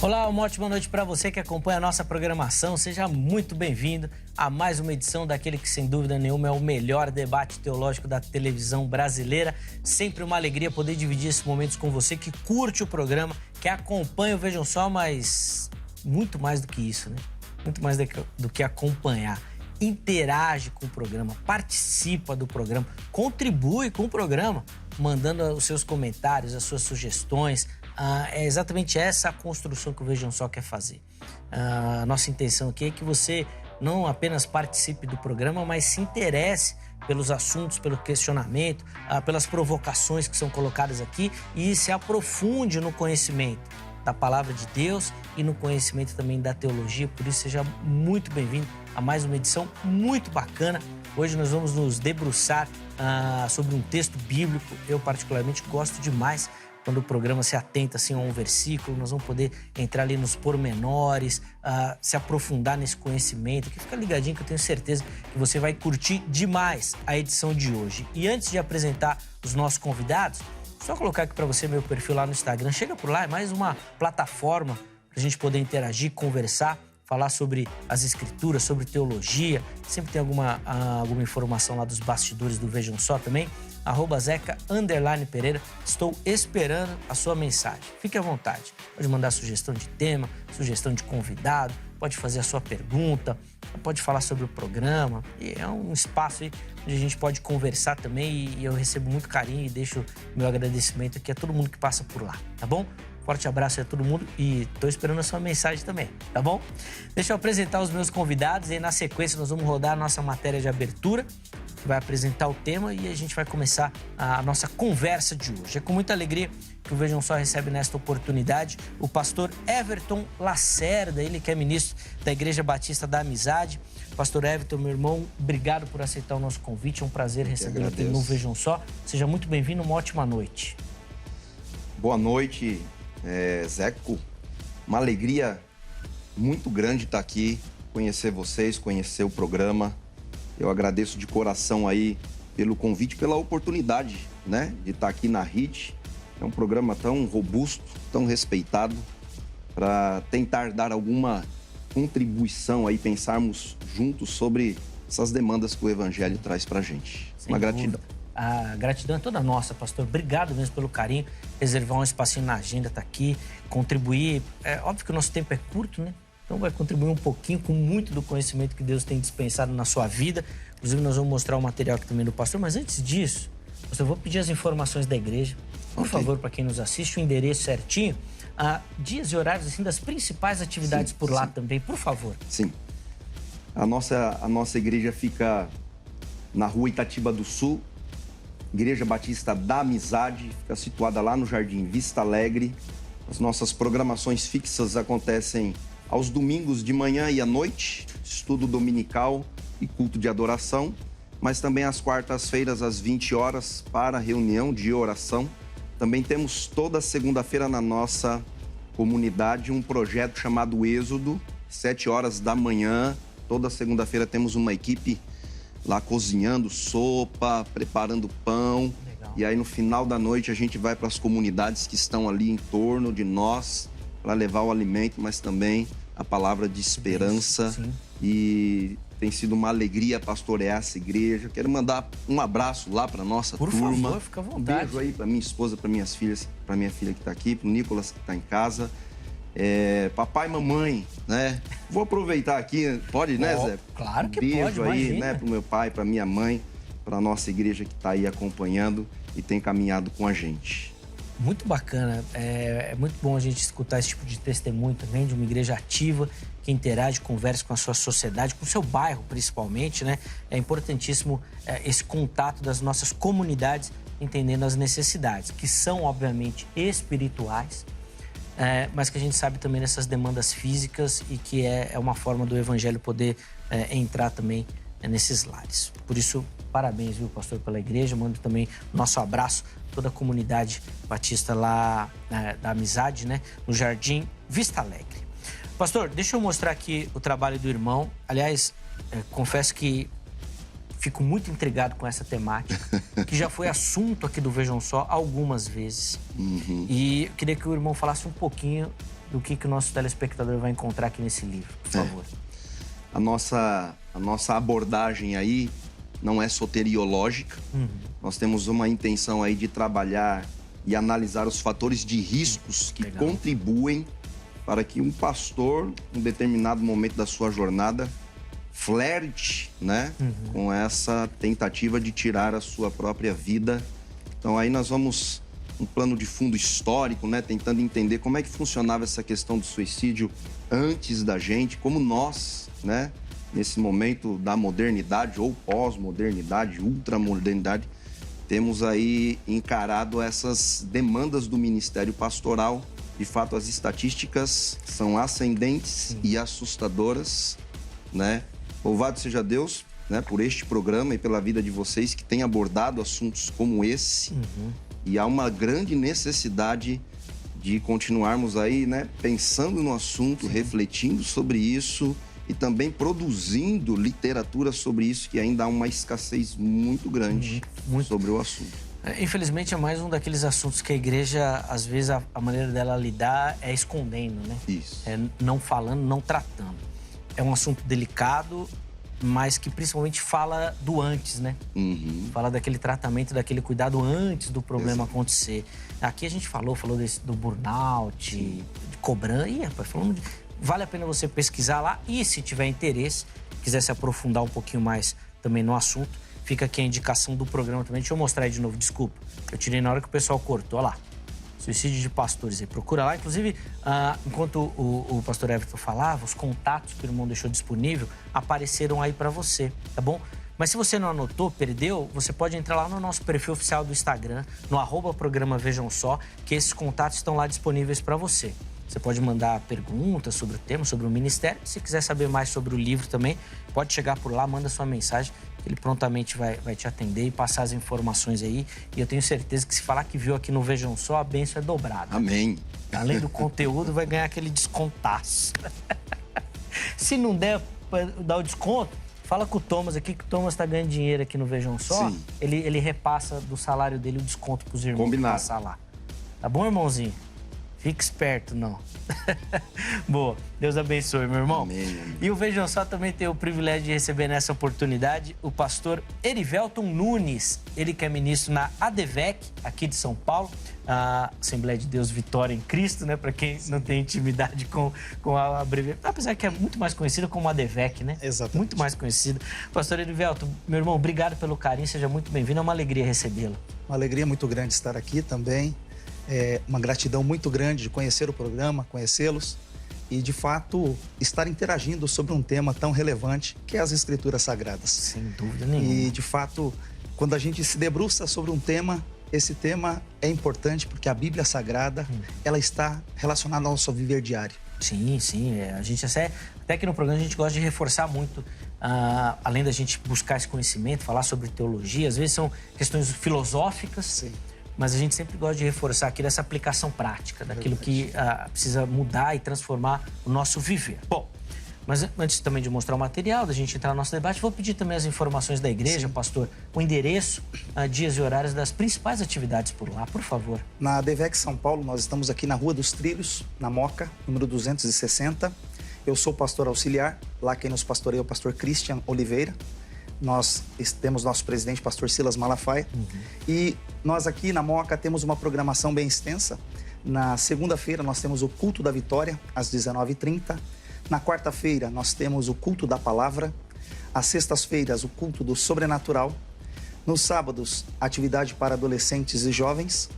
Olá, uma ótima noite para você que acompanha a nossa programação. Seja muito bem-vindo a mais uma edição daquele que, sem dúvida nenhuma, é o melhor debate teológico da televisão brasileira. Sempre uma alegria poder dividir esses momentos com você que curte o programa, que acompanha o Vejam Só, mas muito mais do que isso, né? Muito mais do que acompanhar. Interage com o programa, participa do programa, contribui com o programa, mandando os seus comentários, as suas sugestões. É exatamente essa a construção que o Vejam Só quer fazer. A nossa intenção aqui é que você não apenas participe do programa, mas se interesse pelos assuntos, pelo questionamento, pelas provocações que são colocadas aqui e se aprofunde no conhecimento da palavra de Deus e no conhecimento também da teologia. Por isso, seja muito bem-vindo a mais uma edição muito bacana. Hoje nós vamos nos debruçar sobre um texto bíblico. Eu particularmente gosto demais quando o programa se atenta assim, a um versículo. Nós vamos poder entrar ali nos pormenores, se aprofundar nesse conhecimento. Que fica ligadinho que eu tenho certeza que você vai curtir demais a edição de hoje. E antes de apresentar os nossos convidados, só colocar aqui para você meu perfil lá no Instagram. Chega por lá, é mais uma plataforma para a gente poder interagir, conversar, falar sobre as escrituras, sobre teologia. Sempre tem alguma informação lá dos bastidores do Vejam Só também. @Zeca_Pereira. Estou esperando a sua mensagem. Fique à vontade. Pode mandar sugestão de tema, sugestão de convidado, pode fazer a sua pergunta, pode falar sobre o programa. E é um espaço aí onde a gente pode conversar também e eu recebo muito carinho e deixo meu agradecimento aqui a todo mundo que passa por lá, tá bom? Forte abraço a todo mundo e tô esperando a sua mensagem também, tá bom? Deixa eu apresentar os meus convidados e aí na sequência nós vamos rodar a nossa matéria de abertura, que vai apresentar o tema e a gente vai começar a nossa conversa de hoje. É com muita alegria que o Vejam Só recebe nesta oportunidade o pastor Everton Lacerda, ele que é ministro da Igreja Batista da Amizade. Pastor Everton, meu irmão, obrigado por aceitar o nosso convite, é um prazer recebê-lo aqui no Vejam Só. Seja muito bem-vindo, uma ótima noite. Boa noite, Zeco. Uma alegria muito grande estar aqui, conhecer vocês, conhecer o programa. Eu agradeço de coração aí pelo convite, pela oportunidade, né, de estar aqui na RIT. É um programa tão robusto, tão respeitado, para tentar dar alguma contribuição aí, pensarmos juntos sobre essas demandas que o Evangelho traz para a gente. Uma gratidão. A gratidão é toda nossa, pastor. Obrigado mesmo pelo carinho, reservar um espacinho na agenda, tá aqui, contribuir. É óbvio que o nosso tempo é curto, né? Então vai contribuir um pouquinho com muito do conhecimento que Deus tem dispensado na sua vida. Inclusive nós vamos mostrar o material aqui também do pastor. Mas antes disso, pastor, eu vou pedir as informações da igreja. Por favor, para quem nos assiste, o endereço certinho. Dias e horários assim, das principais atividades por lá também, por favor. Sim. A nossa igreja fica na rua Itatiba do Sul, Igreja Batista da Amizade, fica situada lá no Jardim Vista Alegre. As nossas programações fixas acontecem aos domingos de manhã e à noite, estudo dominical e culto de adoração, mas também às quartas-feiras às 20 horas para reunião de oração. Também temos toda segunda-feira na nossa comunidade um projeto chamado Êxodo, 7 horas da manhã. Toda segunda-feira temos uma equipe lá cozinhando sopa, preparando pão. Legal. E aí no final da noite a gente vai para as comunidades que estão ali em torno de nós para levar o alimento, mas também a palavra de esperança. Sim. E tem sido uma alegria pastorear essa igreja. Quero mandar um abraço lá para nossa turma. Por favor, fica à vontade. Um beijo aí para minha esposa, para minhas filhas, para minha filha que está aqui, para o Nicolas que está em casa. Papai e mamãe, né? Vou aproveitar aqui, pode, né, Zé? Claro que beijo pode, aí, imagina. né, pro meu pai, pra minha mãe, pra nossa igreja que tá aí acompanhando e tem caminhado com a gente. Muito bacana, é muito bom a gente escutar esse tipo de testemunho também, de uma igreja ativa, que interage, conversa com a sua sociedade, com o seu bairro principalmente, né? É importantíssimo esse contato das nossas comunidades, entendendo as necessidades, que são, obviamente, espirituais, mas que a gente sabe também dessas demandas físicas e que é uma forma do Evangelho poder entrar também nesses lares. Por isso, parabéns, viu, pastor, pela igreja. Mando também nosso abraço a toda a comunidade batista lá da Amizade, né, no Jardim Vista Alegre. Pastor, deixa eu mostrar aqui o trabalho do irmão. Aliás, confesso que fico muito intrigado com essa temática, que já foi assunto aqui do Vejam Só algumas vezes. Uhum. E eu queria que o irmão falasse um pouquinho do que o nosso telespectador vai encontrar aqui nesse livro, por favor. A nossa abordagem aí não é soteriológica. Nós temos uma intenção aí de trabalhar e analisar os fatores de riscos que contribuem para que um pastor, em um determinado momento da sua jornada, flerte, né, com essa tentativa de tirar a sua própria vida. Então aí nós vamos um plano de fundo histórico, né, tentando entender como é que funcionava essa questão do suicídio antes da gente, como nós, né, nesse momento da modernidade ou pós-modernidade, ultramodernidade, temos aí encarado essas demandas do ministério pastoral. De fato, as estatísticas são ascendentes e assustadoras, né? Louvado seja Deus, né, por este programa e pela vida de vocês que têm abordado assuntos como esse. E há uma grande necessidade de continuarmos aí, né, pensando no assunto, refletindo sobre isso e também produzindo literatura sobre isso, que ainda há uma escassez muito grande sobre o assunto. Infelizmente, é mais um daqueles assuntos que a igreja, às vezes, a maneira dela lidar é escondendo, né? Isso. É não falando, não tratando. É um assunto delicado, mas que principalmente fala do antes, né? Fala daquele tratamento, daquele cuidado antes do problema acontecer. Aqui a gente falou do burnout, de cobrança. Ih, rapaz, falando vale a pena você pesquisar lá e, se tiver interesse, quiser se aprofundar um pouquinho mais também no assunto, fica aqui a indicação do programa também. Deixa eu mostrar aí de novo, desculpa. Eu tirei na hora que o pessoal cortou, olha lá. Suicídio de pastores aí, procura lá. Inclusive, enquanto o pastor Everton falava, os contatos que o irmão deixou disponível apareceram aí para você, tá bom? Mas se você não anotou, perdeu, você pode entrar lá no nosso perfil oficial do Instagram, no @programa Vejam Só, que esses contatos estão lá disponíveis para você. Você pode mandar perguntas sobre o tema, sobre o ministério. Se quiser saber mais sobre o livro também, pode chegar por lá, manda sua mensagem, que ele prontamente vai te atender e passar as informações aí. E eu tenho certeza que se falar que viu aqui no Vejam Só, a bênção é dobrada. Amém. Além do conteúdo, vai ganhar aquele descontaço. Se não der para dar o desconto, fala com o Thomas aqui, que o Thomas tá ganhando dinheiro aqui no Vejam Só. Sim. Ele repassa do salário dele o desconto pros irmãos. Combinado. Passar lá. Tá bom, irmãozinho? Fique esperto, não. Boa. Deus abençoe, meu irmão. Amém. E o Vejam Só também tem o privilégio de receber nessa oportunidade o pastor Erivelton Nunes. Ele que é ministro na ADVEC, aqui de São Paulo. A Assembleia de Deus Vitória em Cristo, né? Para quem não tem intimidade com a abreviatura. Apesar que é muito mais conhecida como ADVEC, né? Exatamente. Muito mais conhecida. Pastor Erivelton, meu irmão, obrigado pelo carinho. Seja muito bem-vindo. É uma alegria recebê-lo. Uma alegria muito grande estar aqui também. É uma gratidão muito grande de conhecer o programa, conhecê-los e, de fato, estar interagindo sobre um tema tão relevante que é as Escrituras Sagradas. Sem dúvida nenhuma. E, de fato, quando a gente se debruça sobre um tema, esse tema é importante porque a Bíblia Sagrada, ela está relacionada ao nosso viver diário. Sim, sim. A gente até que no programa a gente gosta de reforçar muito, além da gente buscar esse conhecimento, falar sobre teologia, às vezes são questões filosóficas. Sim. Mas a gente sempre gosta de reforçar aqui dessa aplicação prática, daquilo que precisa mudar e transformar o nosso viver. Bom, mas antes também de mostrar o material, da gente entrar no nosso debate, vou pedir também as informações da igreja, pastor, o endereço, dias e horários das principais atividades por lá, por favor. Na ADVEC São Paulo, nós estamos aqui na Rua dos Trilhos, na Moca, número 260. Eu sou pastor auxiliar, lá quem nos pastoreia é o pastor Christian Oliveira. Nós temos nosso presidente, pastor Silas Malafaia. E nós aqui na Moca temos uma programação bem extensa. Na segunda-feira nós temos o culto da vitória, às 19h30. Na quarta-feira nós temos o culto da palavra. Às sextas-feiras, o culto do sobrenatural. Nos sábados, atividade para adolescentes e jovens.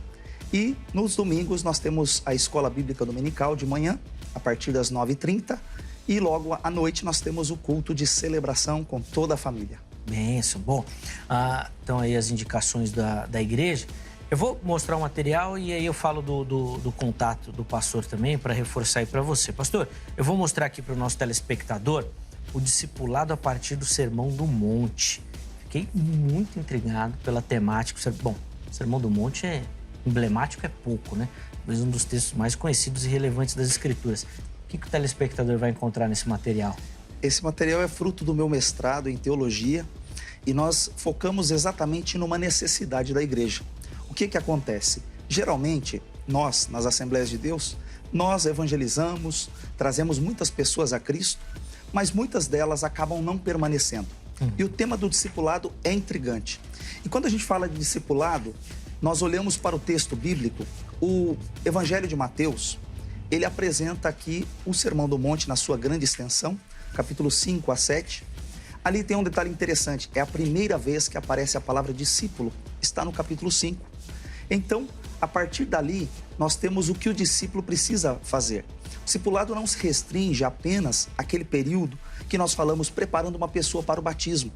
E nos domingos nós temos a escola bíblica dominical de manhã, a partir das 9h30. E logo à noite nós temos o culto de celebração com toda a família. Benção. Bom, então aí as indicações da igreja. Eu vou mostrar o material e aí eu falo do contato do pastor também para reforçar aí para você. Pastor, eu vou mostrar aqui para o nosso telespectador o discipulado a partir do Sermão do Monte. Fiquei muito intrigado pela temática. Bom, o Sermão do Monte é emblemático, é pouco, né? Talvez um dos textos mais conhecidos e relevantes das Escrituras. O que o telespectador vai encontrar nesse material? Esse material é fruto do meu mestrado em teologia e nós focamos exatamente numa necessidade da igreja. O que acontece? Geralmente, nós, nas Assembleias de Deus, Nós evangelizamos, trazemos muitas pessoas a Cristo, mas muitas delas acabam não permanecendo. E o tema do discipulado é intrigante. E quando a gente fala de discipulado, nós olhamos para o texto bíblico, o Evangelho de Mateus, ele apresenta aqui o Sermão do Monte na sua grande extensão, capítulo 5 a 7. Ali tem um detalhe interessante, é a primeira vez que aparece a palavra discípulo, está no capítulo 5. Então, a partir dali, nós temos o que o discípulo precisa fazer. O discipulado não se restringe apenas àquele período que nós falamos preparando uma pessoa para o batismo.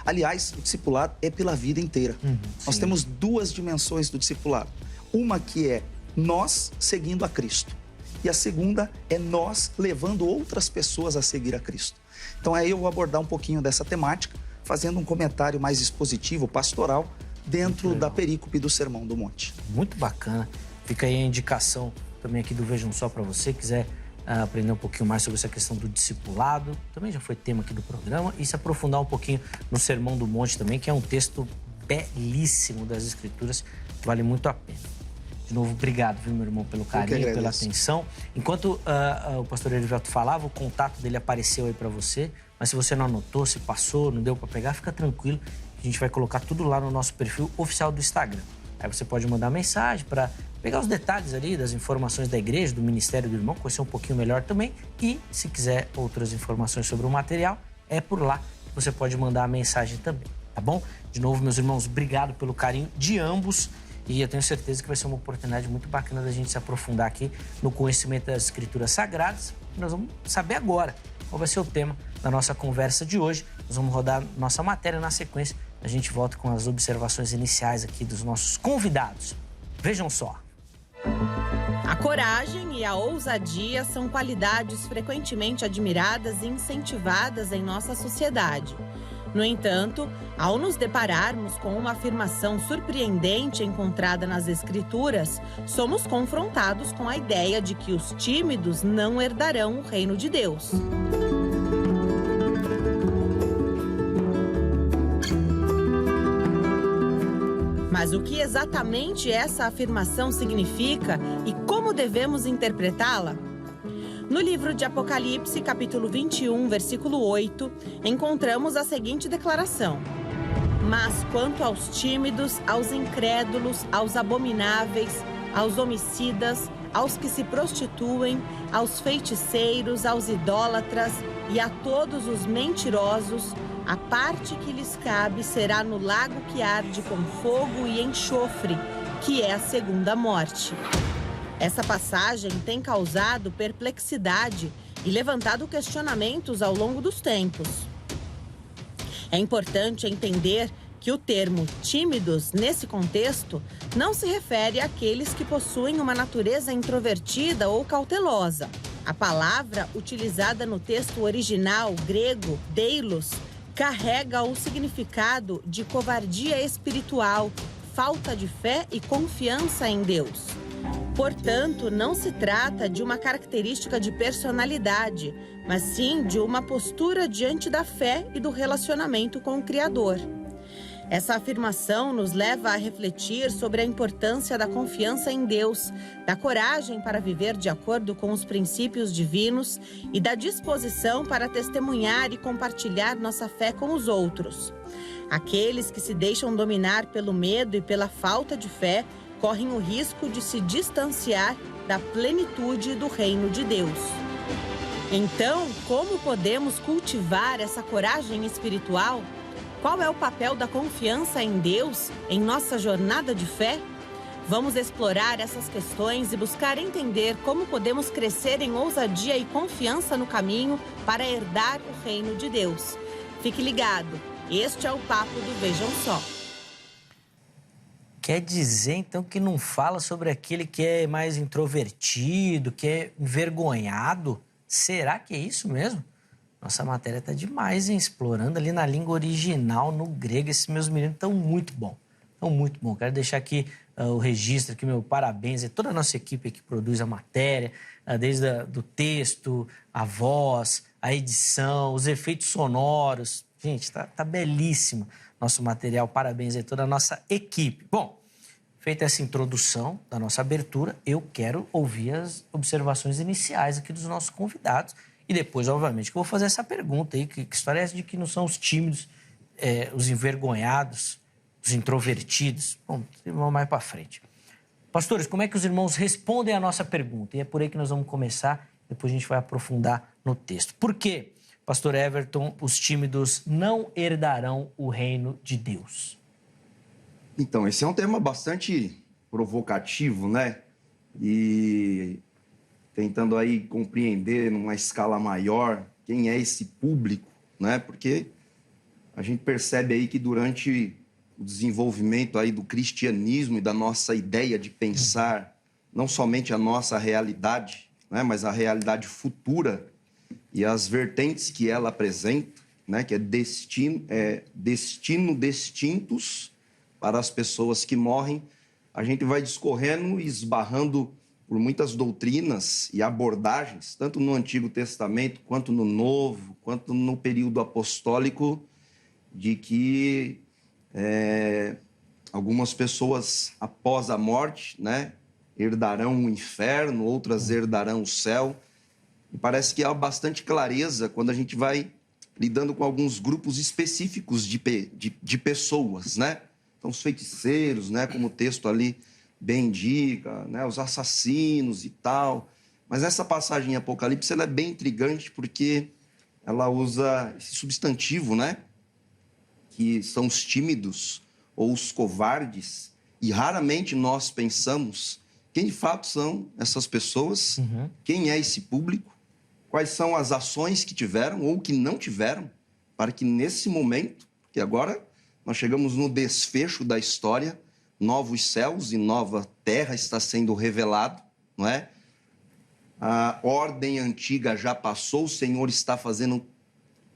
Aliás, o discipulado é pela vida inteira. Nós temos duas dimensões do discipulado. Uma que é nós seguindo a Cristo. E a segunda é nós levando outras pessoas a seguir a Cristo. Então aí eu vou abordar um pouquinho dessa temática, fazendo um comentário mais expositivo, pastoral, dentro da perícope do Sermão do Monte. Muito bacana. Fica aí a indicação também aqui do Vejam Só para você, quiser aprender um pouquinho mais sobre essa questão do discipulado. Também já foi tema aqui do programa. E se aprofundar um pouquinho no Sermão do Monte também, que é um texto belíssimo das Escrituras, que vale muito a pena. De novo, obrigado, viu, meu irmão, pelo carinho, pela atenção. Enquanto o pastor Herivelto falava, o contato dele apareceu aí para você, mas se você não anotou, se passou, não deu para pegar, fica tranquilo. A gente vai colocar tudo lá no nosso perfil oficial do Instagram. Aí você pode mandar mensagem para pegar os detalhes ali das informações da igreja, do Ministério do Irmão, conhecer um pouquinho melhor também. E se quiser outras informações sobre o material, é por lá que você pode mandar a mensagem também, tá bom? De novo, meus irmãos, obrigado pelo carinho de ambos. E eu tenho certeza que vai ser uma oportunidade muito bacana da gente se aprofundar aqui no conhecimento das Escrituras Sagradas. Nós vamos saber agora qual vai ser o tema da nossa conversa de hoje. Nós vamos rodar nossa matéria na sequência. A gente volta com as observações iniciais aqui dos nossos convidados. Vejam só. A coragem e a ousadia são qualidades frequentemente admiradas e incentivadas em nossa sociedade. No entanto, ao nos depararmos com uma afirmação surpreendente encontrada nas Escrituras, somos confrontados com a ideia de que os tímidos não herdarão o reino de Deus. Mas o que exatamente essa afirmação significa e como devemos interpretá-la? No livro de Apocalipse, capítulo 21, versículo 8, encontramos a seguinte declaração: Mas quanto aos tímidos, aos incrédulos, aos abomináveis, aos homicidas, aos que se prostituem, aos feiticeiros, aos idólatras e a todos os mentirosos, a parte que lhes cabe será no lago que arde com fogo e enxofre, que é a segunda morte. Essa passagem tem causado perplexidade e levantado questionamentos ao longo dos tempos. É importante entender que o termo tímidos, nesse contexto, não se refere àqueles que possuem uma natureza introvertida ou cautelosa. A palavra utilizada no texto original grego, deilos, carrega o significado de covardia espiritual, falta de fé e confiança em Deus. Portanto, não se trata de uma característica de personalidade, mas sim de uma postura diante da fé e do relacionamento com o Criador. Essa afirmação nos leva a refletir sobre a importância da confiança em Deus, da coragem para viver de acordo com os princípios divinos e da disposição para testemunhar e compartilhar nossa fé com os outros. Aqueles que se deixam dominar pelo medo e pela falta de fé correm o risco de se distanciar da plenitude do reino de Deus. Então, como podemos cultivar essa coragem espiritual? Qual é o papel da confiança em Deus em nossa jornada de fé? Vamos explorar essas questões e buscar entender como podemos crescer em ousadia e confiança no caminho para herdar o reino de Deus. Fique ligado, este é o Papo do Vejam Só. Quer dizer, então, que não fala sobre aquele que é mais introvertido, que é envergonhado? Será que é isso mesmo? Nossa matéria tá demais, hein? Explorando ali na língua original, no grego. Esses meus meninos estão muito bom. Estão muito bom. Quero deixar aqui o registro, aqui meu parabéns a toda a nossa equipe que produz a matéria, desde do texto, a voz, a edição, os efeitos sonoros. Gente, tá belíssimo nosso material. Parabéns a toda a nossa equipe. Bom, feita essa introdução da nossa abertura, eu quero ouvir as observações iniciais aqui dos nossos convidados. E depois, obviamente, que eu vou fazer essa pergunta aí. Que história é essa de que não são os tímidos, os envergonhados, os introvertidos? Bom, vamos mais para frente. Pastores, como é que os irmãos respondem à nossa pergunta? E é por aí que nós vamos começar, depois a gente vai aprofundar no texto. Por quê, pastor Everton, os tímidos não herdarão o reino de Deus? Então, esse é um tema bastante provocativo, né? E tentando aí compreender numa escala maior quem é esse público, né? Porque a gente percebe aí que durante o desenvolvimento aí do cristianismo e da nossa ideia de pensar não somente a nossa realidade, né? Mas a realidade futura e as vertentes que ela apresenta, né? Que é destino distintos para as pessoas que morrem, a gente vai discorrendo e esbarrando por muitas doutrinas e abordagens, tanto no Antigo Testamento, quanto no Novo, quanto no período apostólico, de que algumas pessoas, após a morte, né, herdarão o inferno, outras herdarão o céu. E parece que há bastante clareza quando a gente vai lidando com alguns grupos específicos de pessoas, né? Então, os feiticeiros, né, como o texto ali bem indica, né, os assassinos e tal. Mas essa passagem em Apocalipse ela é bem intrigante porque ela usa esse substantivo, né, que são os tímidos ou os covardes, e raramente nós pensamos quem de fato são essas pessoas, quem é esse público, quais são as ações que tiveram ou que não tiveram, para que nesse momento, que agora nós chegamos no desfecho da história, novos céus e nova terra está sendo revelado, não é? A ordem antiga já passou, o Senhor está fazendo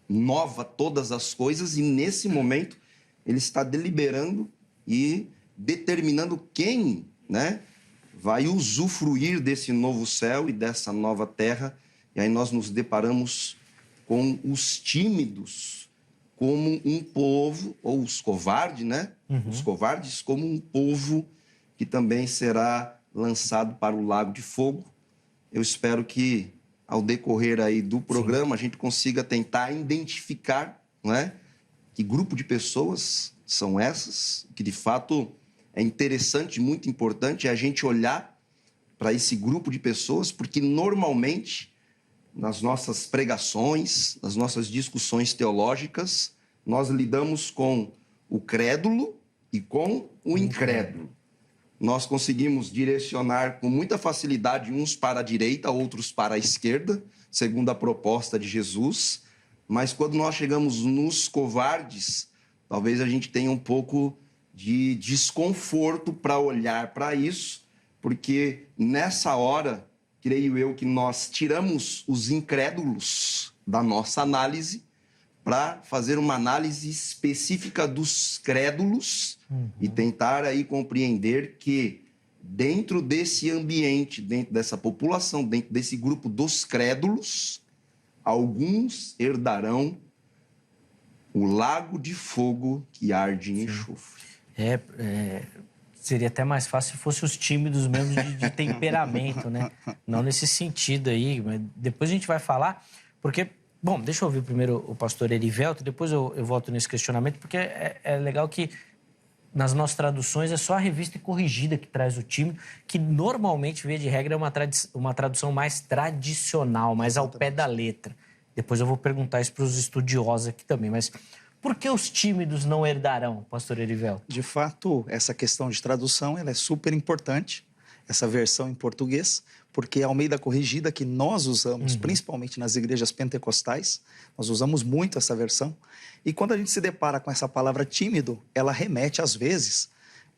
nova todas as coisas e nesse momento Ele está deliberando e determinando quem, né, vai usufruir desse novo céu e dessa nova terra. E aí nós nos deparamos com os tímidos como um povo, ou os covardes, né? Os covardes como um povo que também será lançado para o lago de fogo. Eu espero que, ao decorrer aí do programa, a gente consiga tentar identificar, não é? Que grupo de pessoas são essas, que de fato é interessante, muito importante, é a gente olhar para esse grupo de pessoas, porque normalmente nas nossas pregações, nas nossas discussões teológicas, nós lidamos com o crédulo e com o incrédulo. Nós conseguimos direcionar com muita facilidade uns para a direita, outros para a esquerda, segundo a proposta de Jesus, mas quando nós chegamos nos covardes, talvez a gente tenha um pouco de desconforto para olhar para isso, porque nessa hora, creio eu que nós tiramos os incrédulos da nossa análise para fazer uma análise específica dos crédulos e tentar aí compreender que dentro desse ambiente, dentro dessa população, dentro desse grupo dos crédulos, alguns herdarão o lago de fogo que arde em enxofre. Seria até mais fácil se fossem os tímidos mesmo de temperamento, né? Não nesse sentido aí, mas depois a gente vai falar, porque... Bom, deixa eu ouvir primeiro o pastor Erivelto, depois eu volto nesse questionamento, porque é legal que nas nossas traduções é só a Revista e Corrigida que traz o tímido, que normalmente, via de regra, é uma tradução mais tradicional, mais ao pé da letra. Depois eu vou perguntar isso para os estudiosos aqui também, mas... Por que os tímidos não herdarão, pastor Erivelto? De fato, essa questão de tradução ela é super importante, essa versão em português, porque a Almeida Corrigida, que nós usamos, principalmente nas igrejas pentecostais, nós usamos muito essa versão. E quando a gente se depara com essa palavra tímido, ela remete, às vezes...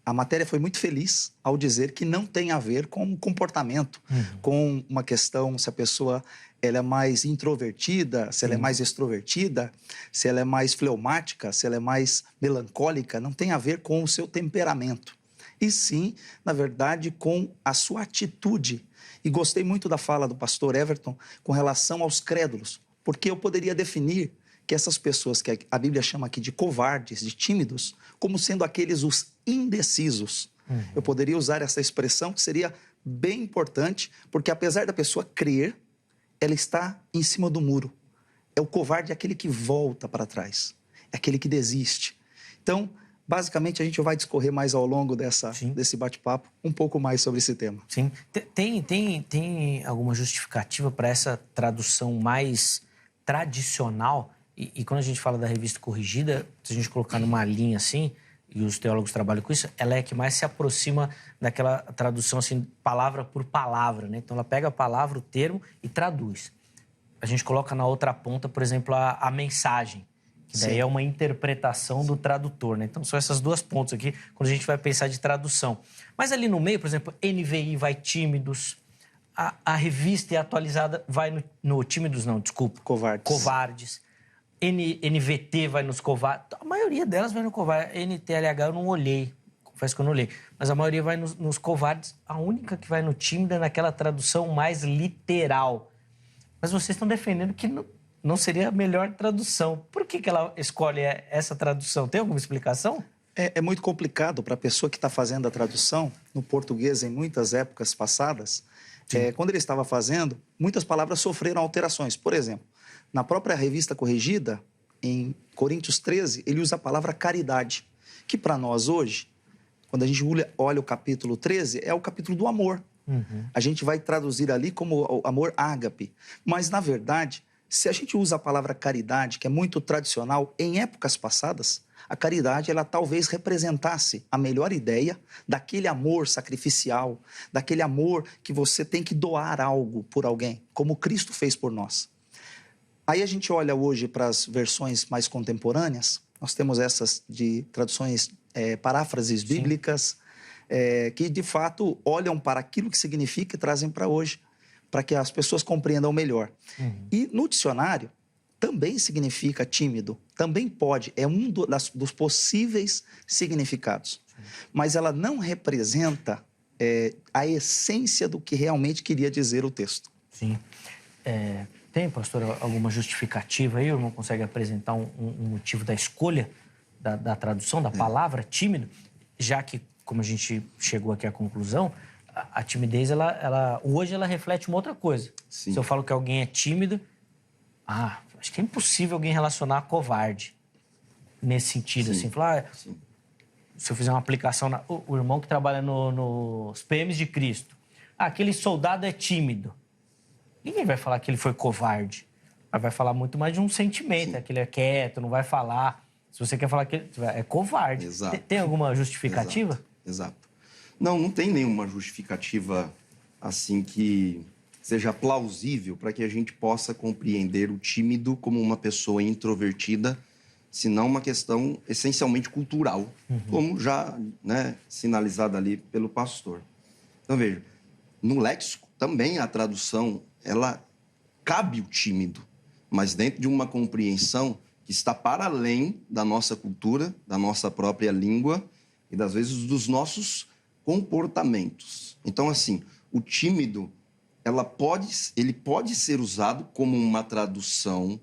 A matéria foi muito feliz ao dizer que não tem a ver com comportamento, com uma questão se a pessoa ela é mais introvertida, se ela é mais extrovertida, se ela é mais fleumática, se ela é mais melancólica, não tem a ver com o seu temperamento. E sim, na verdade, com a sua atitude. E gostei muito da fala do pastor Everton com relação aos crédulos, porque eu poderia definir que essas pessoas que a Bíblia chama aqui de covardes, de tímidos, como sendo aqueles os indecisos. Eu poderia usar essa expressão que seria bem importante, porque apesar da pessoa crer, ela está em cima do muro. É o covarde, aquele que volta para trás, é aquele que desiste. Então, basicamente, a gente vai discorrer mais ao longo desse bate-papo um pouco mais sobre esse tema. Sim. Tem alguma justificativa para essa tradução mais tradicional? E quando a gente fala da revista corrigida, se a gente colocar numa linha assim, e os teólogos trabalham com isso, ela é a que mais se aproxima daquela tradução assim, palavra por palavra, né? Então ela pega a palavra, o termo e traduz. A gente coloca na outra ponta, por exemplo, a mensagem, que daí é uma interpretação do tradutor, né? Então são essas duas pontas aqui quando a gente vai pensar de tradução. Mas ali no meio, por exemplo, NVI vai tímidos, a revista é atualizada vai no tímidos não, desculpa. Covardes. NVT vai nos covardes. A maioria delas vai no covarde. NTLH eu não olhei, confesso que eu não olhei. Mas a maioria vai nos covardes. A única que vai no tímido é naquela tradução mais literal. Mas vocês estão defendendo que não seria a melhor tradução. Por que ela escolhe essa tradução? Tem alguma explicação? É muito complicado para a pessoa que está fazendo a tradução no português em muitas épocas passadas. Quando ele estava fazendo, muitas palavras sofreram alterações. Por exemplo, na própria revista corrigida, em Coríntios 13, ele usa a palavra caridade, que para nós hoje, quando a gente olha o capítulo 13, é o capítulo do amor. A gente vai traduzir ali como o amor ágape. Mas, na verdade, se a gente usa a palavra caridade, que é muito tradicional, em épocas passadas, a caridade, ela talvez representasse a melhor ideia daquele amor sacrificial, daquele amor que você tem que doar algo por alguém, como Cristo fez por nós. Aí a gente olha hoje para as versões mais contemporâneas, nós temos essas de traduções, paráfrases bíblicas, que de fato olham para aquilo que significa e trazem para hoje, para que as pessoas compreendam melhor. E no dicionário também significa tímido, também pode, é um dos possíveis significados. Mas ela não representa a essência do que realmente queria dizer o texto. Sim. Tem, pastor, alguma justificativa aí? O irmão consegue apresentar um motivo da escolha da tradução, da palavra tímido? Já que, como a gente chegou aqui à conclusão, a timidez, hoje ela reflete uma outra coisa. Sim. Se eu falo que alguém é tímido, acho que é impossível alguém relacionar a covarde nesse sentido. Assim, falar, se eu fizer uma aplicação, o irmão que trabalha nos PMs de Cristo, aquele soldado é tímido. Ninguém vai falar que ele foi covarde. Vai falar muito mais de um sentimento, que ele é quieto, não vai falar. Se você quer falar que ele é covarde. Exato. Tem alguma justificativa? Exato. Não tem nenhuma justificativa assim que seja plausível para que a gente possa compreender o tímido como uma pessoa introvertida, senão uma questão essencialmente cultural, como já sinalizada ali pelo pastor. Então, veja, no léxico também a tradução, ela cabe o tímido, mas dentro de uma compreensão que está para além da nossa cultura, da nossa própria língua e, das vezes, dos nossos comportamentos. Então, assim, o tímido, ele pode ser usado como uma tradução,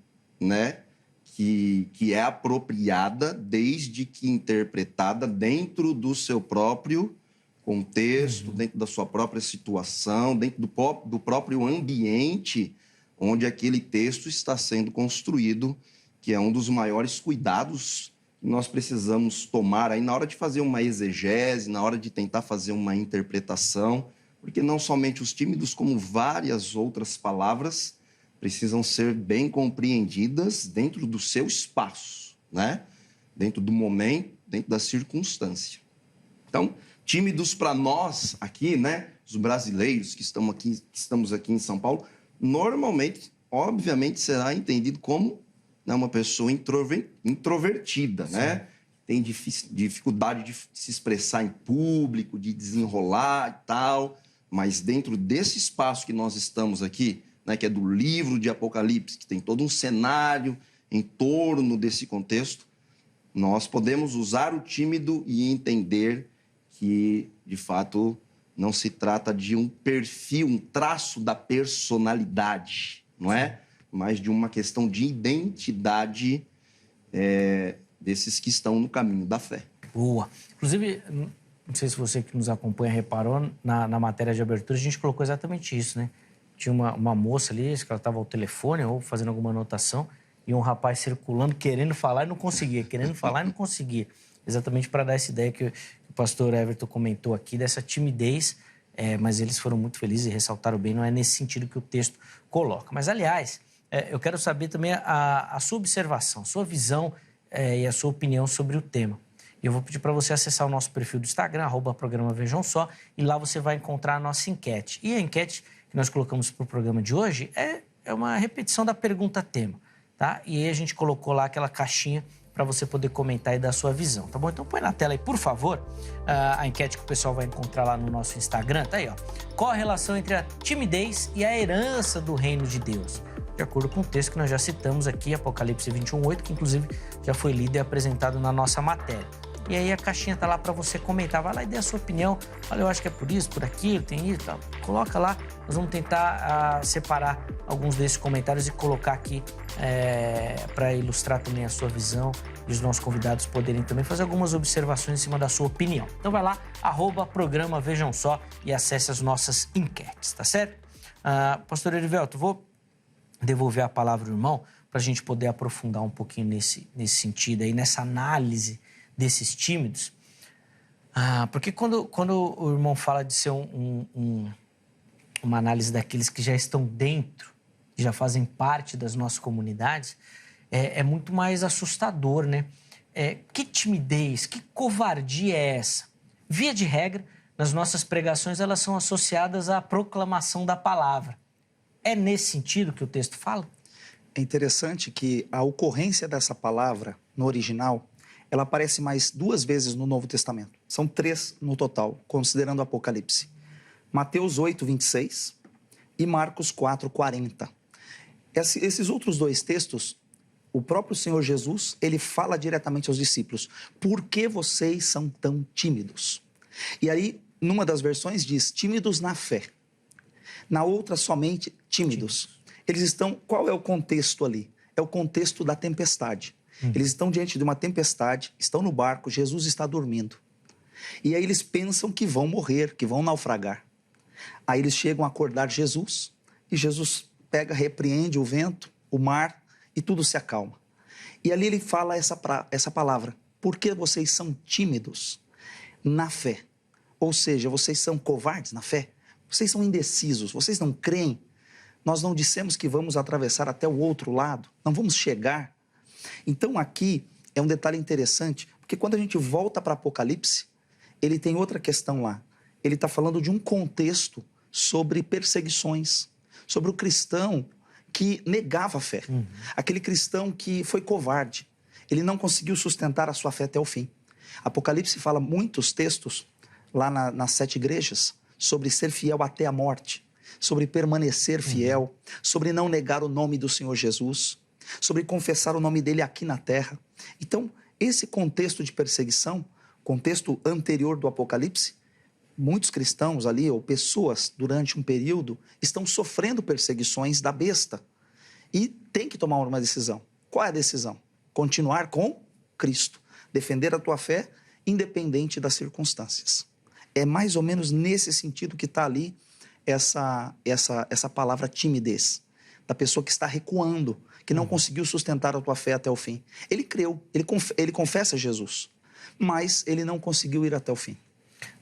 que é apropriada desde que interpretada dentro do seu próprio contexto, dentro da sua própria situação, dentro do próprio ambiente onde aquele texto está sendo construído, que é um dos maiores cuidados que nós precisamos tomar aí na hora de fazer uma exegese, na hora de tentar fazer uma interpretação, porque não somente os tímidos, como várias outras palavras, precisam ser bem compreendidas dentro do seu espaço, dentro do momento, dentro da circunstância. Então, tímidos para nós aqui, os brasileiros que estamos aqui em São Paulo, normalmente, obviamente, será entendido como uma pessoa introvertida, Tem dificuldade de se expressar em público, de desenrolar e tal, mas dentro desse espaço que nós estamos aqui, que é do livro de Apocalipse, que tem todo um cenário em torno desse contexto, nós podemos usar o tímido e entender que, de fato, não se trata de um perfil, um traço da personalidade, mas de uma questão de identidade desses que estão no caminho da fé. Boa. Inclusive, não sei se você que nos acompanha reparou, na matéria de abertura a gente colocou exatamente isso, né? Tinha uma moça ali, que ela estava ao telefone ou fazendo alguma anotação, e um rapaz circulando, querendo falar e não conseguia, querendo falar e não conseguia. Exatamente para dar essa ideia que o pastor Everton comentou aqui, dessa timidez, mas eles foram muito felizes e ressaltaram bem, não é nesse sentido que o texto coloca. Mas, aliás, eu quero saber também a sua observação, sua visão e a sua opinião sobre o tema. E eu vou pedir para você acessar o nosso perfil do Instagram, @programa Vejam Só, e lá você vai encontrar a nossa enquete. E a enquete que nós colocamos para o programa de hoje é uma repetição da pergunta-tema, tá? E aí a gente colocou lá aquela caixinha para você poder comentar e dar a sua visão, tá bom? Então põe na tela aí, por favor, a enquete que o pessoal vai encontrar lá no nosso Instagram, tá aí, ó. Qual a relação entre a timidez e a herança do reino de Deus? De acordo com o texto que nós já citamos aqui, Apocalipse 21:8, que inclusive já foi lido e apresentado na nossa matéria. E aí a caixinha tá lá para você comentar, vai lá e dê a sua opinião. Olha, eu acho que é por isso, por aquilo, tem isso, tal. Coloca lá, nós vamos tentar separar alguns desses comentários e colocar aqui para ilustrar também a sua visão e os nossos convidados poderem também fazer algumas observações em cima da sua opinião. Então vai lá, @programa Vejam Só e acesse as nossas enquetes, tá certo? Pastor Erivelto, vou devolver a palavra ao irmão para a gente poder aprofundar um pouquinho nesse sentido aí, nessa análise desses tímidos. Porque quando o irmão fala de ser uma análise daqueles que já estão dentro, que já fazem parte das nossas comunidades, é muito mais assustador, né? Que timidez, que covardia é essa? Via de regra, nas nossas pregações, elas são associadas à proclamação da palavra. É nesse sentido que o texto fala? É interessante que a ocorrência dessa palavra, no original, ela aparece mais 2 vezes no Novo Testamento. São 3 no total, considerando o Apocalipse. Mateus 8:26 e Marcos 4:40. Esses outros 2 textos, o próprio Senhor Jesus, ele fala diretamente aos discípulos: por que vocês são tão tímidos? E aí, numa das versões diz, tímidos na fé. Na outra, somente tímidos. Eles estão... Qual é o contexto ali? É o contexto da tempestade. Eles estão diante de uma tempestade, estão no barco, Jesus está dormindo. E aí eles pensam que vão morrer, que vão naufragar. Aí eles chegam a acordar Jesus, e Jesus pega, repreende o vento, o mar, e tudo se acalma. E ali ele fala essa palavra: por que vocês são tímidos na fé? Ou seja, vocês são covardes na fé? Vocês são indecisos, vocês não creem? Nós não dissemos que vamos atravessar até o outro lado, não vamos chegar. Então aqui é um detalhe interessante, porque quando a gente volta para Apocalipse, ele tem outra questão lá. Ele está falando de um contexto sobre perseguições, sobre o cristão que negava a fé. Aquele cristão que foi covarde. Ele não conseguiu sustentar a sua fé até o fim. Apocalipse fala muitos textos lá nas 7 igrejas sobre ser fiel até a morte, sobre permanecer fiel, sobre não negar o nome do Senhor Jesus, sobre confessar o nome dele aqui na terra. Então, esse contexto de perseguição, contexto anterior do Apocalipse, muitos cristãos ali, ou pessoas, durante um período, estão sofrendo perseguições da besta e tem que tomar uma decisão. Qual é a decisão? Continuar com Cristo, defender a tua fé, independente das circunstâncias. É mais ou menos nesse sentido que está ali essa palavra timidez, da pessoa que está recuando, que não conseguiu sustentar a tua fé até o fim. Ele creu, ele confessa Jesus, mas ele não conseguiu ir até o fim.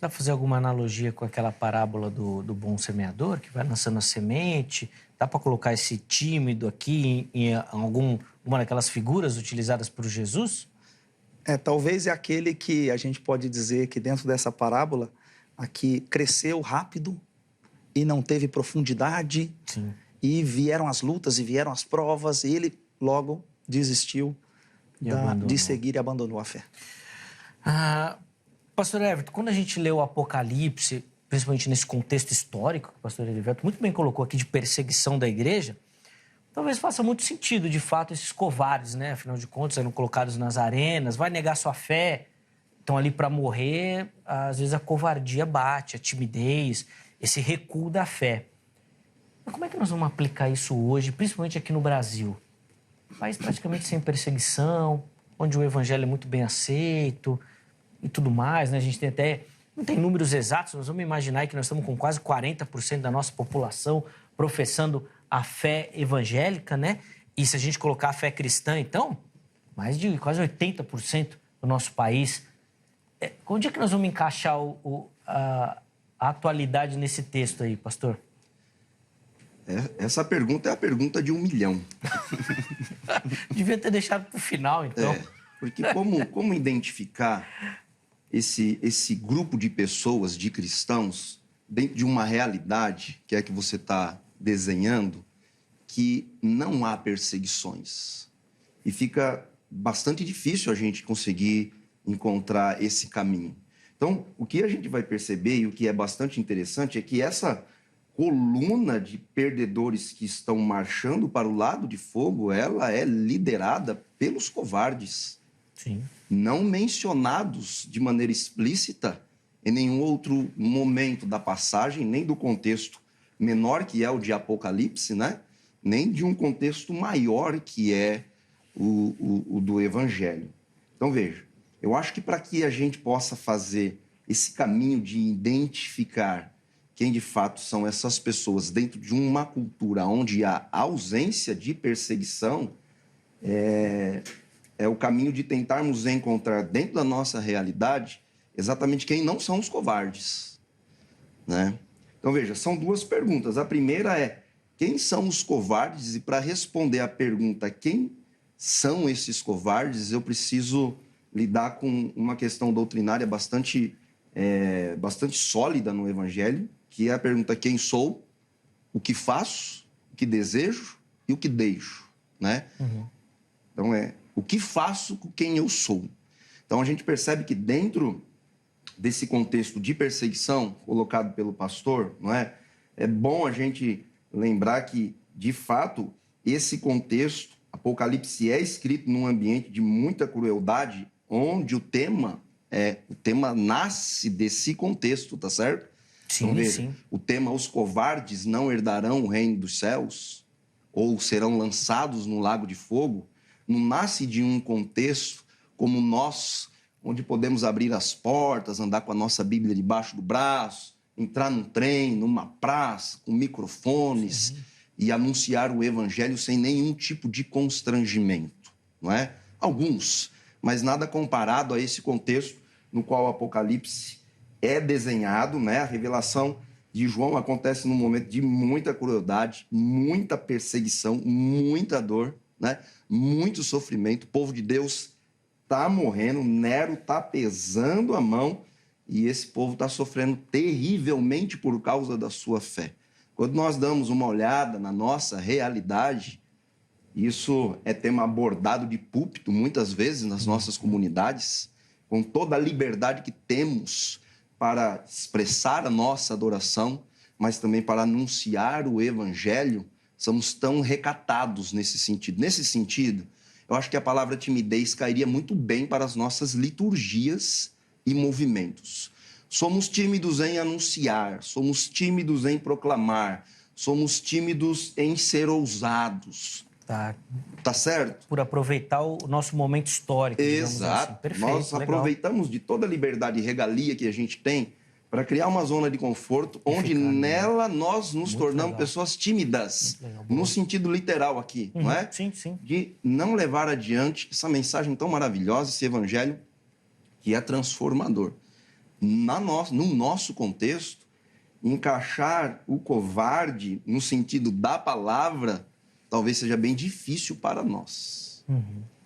Dá para fazer alguma analogia com aquela parábola do bom semeador, que vai lançando a semente? Dá para colocar esse tímido aqui em uma daquelas figuras utilizadas por Jesus? Talvez é aquele que a gente pode dizer que dentro dessa parábola, aqui cresceu rápido e não teve profundidade. Sim. E vieram as lutas e vieram as provas, e ele logo desistiu de seguir e abandonou a fé. Pastor Everton, quando a gente lê o Apocalipse, principalmente nesse contexto histórico que o pastor Everton muito bem colocou aqui, de perseguição da igreja, talvez faça muito sentido, de fato, esses covardes, né? Afinal de contas, eram colocados nas arenas, vai negar sua fé, estão ali para morrer. Às vezes a covardia bate, a timidez, esse recuo da fé. Mas como é que nós vamos aplicar isso hoje, principalmente aqui no Brasil? Um país praticamente sem perseguição, onde o evangelho é muito bem aceito e tudo mais, né? A gente tem até não tem números exatos, nós vamos imaginar que nós estamos com quase 40% da nossa população professando a fé evangélica, né? E se a gente colocar a fé cristã, então, mais de quase 80% do nosso país. Onde é que nós vamos encaixar a atualidade nesse texto aí, pastor? Essa pergunta é a pergunta de 1 milhão. Devia ter deixado para o final, então. Porque como identificar esse grupo de pessoas, de cristãos, dentro de uma realidade que é que você está desenhando, que não há perseguições. E fica bastante difícil a gente conseguir encontrar esse caminho. Então, o que a gente vai perceber, e o que é bastante interessante, é que essa coluna de perdedores que estão marchando para o lado de fogo, ela é liderada pelos covardes. Sim. Não mencionados de maneira explícita em nenhum outro momento da passagem, nem do contexto menor, que é o de Apocalipse, né? Nem de um contexto maior, que é o do Evangelho. Então, veja, eu acho que para que a gente possa fazer esse caminho de identificar quem de fato são essas pessoas dentro de uma cultura onde há ausência de perseguição, é o caminho de tentarmos encontrar dentro da nossa realidade exatamente quem não são os covardes, né? Então, veja, são duas perguntas. A primeira é, quem são os covardes? E para responder à pergunta, quem são esses covardes, eu preciso lidar com uma questão doutrinária bastante sólida no Evangelho, que é a pergunta: quem sou, o que faço, o que desejo e o que deixo, né? Então, o que faço com quem eu sou. Então, a gente percebe que dentro desse contexto de perseguição colocado pelo pastor, não é? É bom a gente lembrar que, de fato, esse contexto, Apocalipse, é escrito num ambiente de muita crueldade, onde o tema nasce desse contexto, tá certo? Sim, então, veja, sim. O tema "os covardes não herdarão o reino dos céus", ou serão lançados no lago de fogo, não nasce de um contexto como nós, onde podemos abrir as portas, andar com a nossa Bíblia debaixo do braço, entrar num trem, numa praça, com microfones, e anunciar o Evangelho sem nenhum tipo de constrangimento, não é? Alguns, mas nada comparado a esse contexto no qual o Apocalipse é desenhado, né? A revelação de João acontece num momento de muita crueldade, muita perseguição, muita dor, né? Muito sofrimento. O povo de Deus está morrendo, Nero está pesando a mão e esse povo está sofrendo terrivelmente por causa da sua fé. Quando nós damos uma olhada na nossa realidade, isso é tema abordado de púlpito muitas vezes nas nossas comunidades, com toda a liberdade que temos para expressar a nossa adoração, mas também para anunciar o Evangelho, somos tão recatados nesse sentido. Nesse sentido, eu acho que a palavra timidez cairia muito bem para as nossas liturgias e movimentos. Somos tímidos em anunciar, somos tímidos em proclamar, somos tímidos em ser ousados. Tá certo? Por aproveitar o nosso momento histórico, digamos Exato. assim. Perfeito, Nós aproveitamos de toda a liberdade e regalia que a gente tem para criar uma zona de conforto onde nela nós nos tornamos pessoas tímidas, no sentido literal aqui, não é? Sim, sim. De não levar adiante essa mensagem tão maravilhosa, esse evangelho que é transformador. No nosso contexto, encaixar o covarde no sentido da palavra talvez seja bem difícil para nós.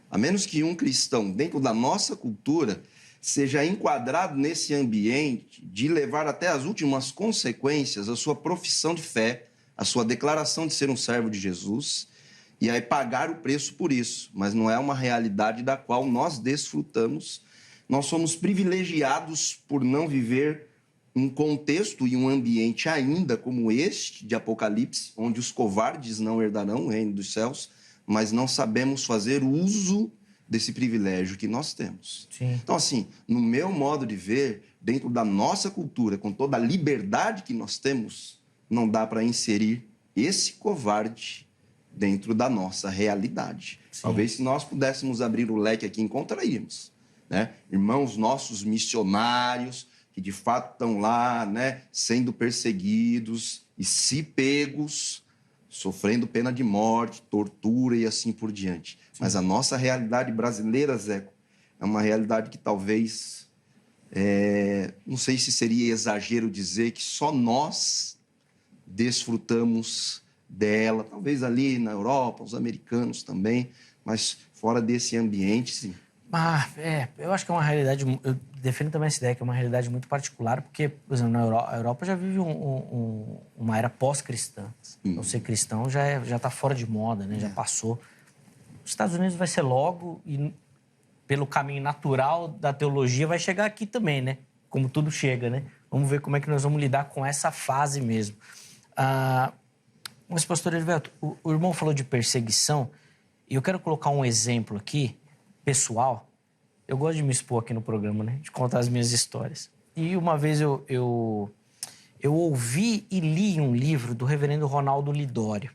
A menos que um cristão, dentro da nossa cultura, seja enquadrado nesse ambiente de levar até as últimas consequências a sua profissão de fé, a sua declaração de ser um servo de Jesus, e aí pagar o preço por isso. Mas não é uma realidade da qual nós desfrutamos. Nós somos privilegiados por não viver um contexto e um ambiente ainda como este de Apocalipse, onde os covardes não herdarão o reino dos céus, mas não sabemos fazer uso desse privilégio que nós temos. Sim. Então, assim, no meu modo de ver, dentro da nossa cultura, com toda a liberdade que nós temos, não dá para inserir esse covarde dentro da nossa realidade. Sim. Talvez se nós pudéssemos abrir o leque aqui, encontraríamos, né? Irmãos nossos missionários que de fato estão lá, né, sendo perseguidos e, se pegos, sofrendo pena de morte, tortura e assim por diante. Sim. Mas a nossa realidade brasileira, Zeco, é uma realidade que talvez, não sei se seria exagero dizer que só nós desfrutamos dela, talvez ali na Europa, os americanos também, mas fora desse ambiente, sim. Eu acho que é uma realidade, eu defendo também essa ideia, que é uma realidade muito particular, porque, por exemplo, a Europa já vive uma era pós-cristã. Então, ser cristão já está fora de moda, né? Já passou. Os Estados Unidos vai ser logo e, pelo caminho natural da teologia, vai chegar aqui também, né? Como tudo chega, né? Vamos ver como é que nós vamos lidar com essa fase mesmo. Mas, pastor Heriberto, o irmão falou de perseguição, e eu quero colocar um exemplo aqui, pessoal. Eu gosto de me expor aqui no programa, né? De contar as minhas histórias. E uma vez eu ouvi e li um livro do reverendo Ronaldo Lidório.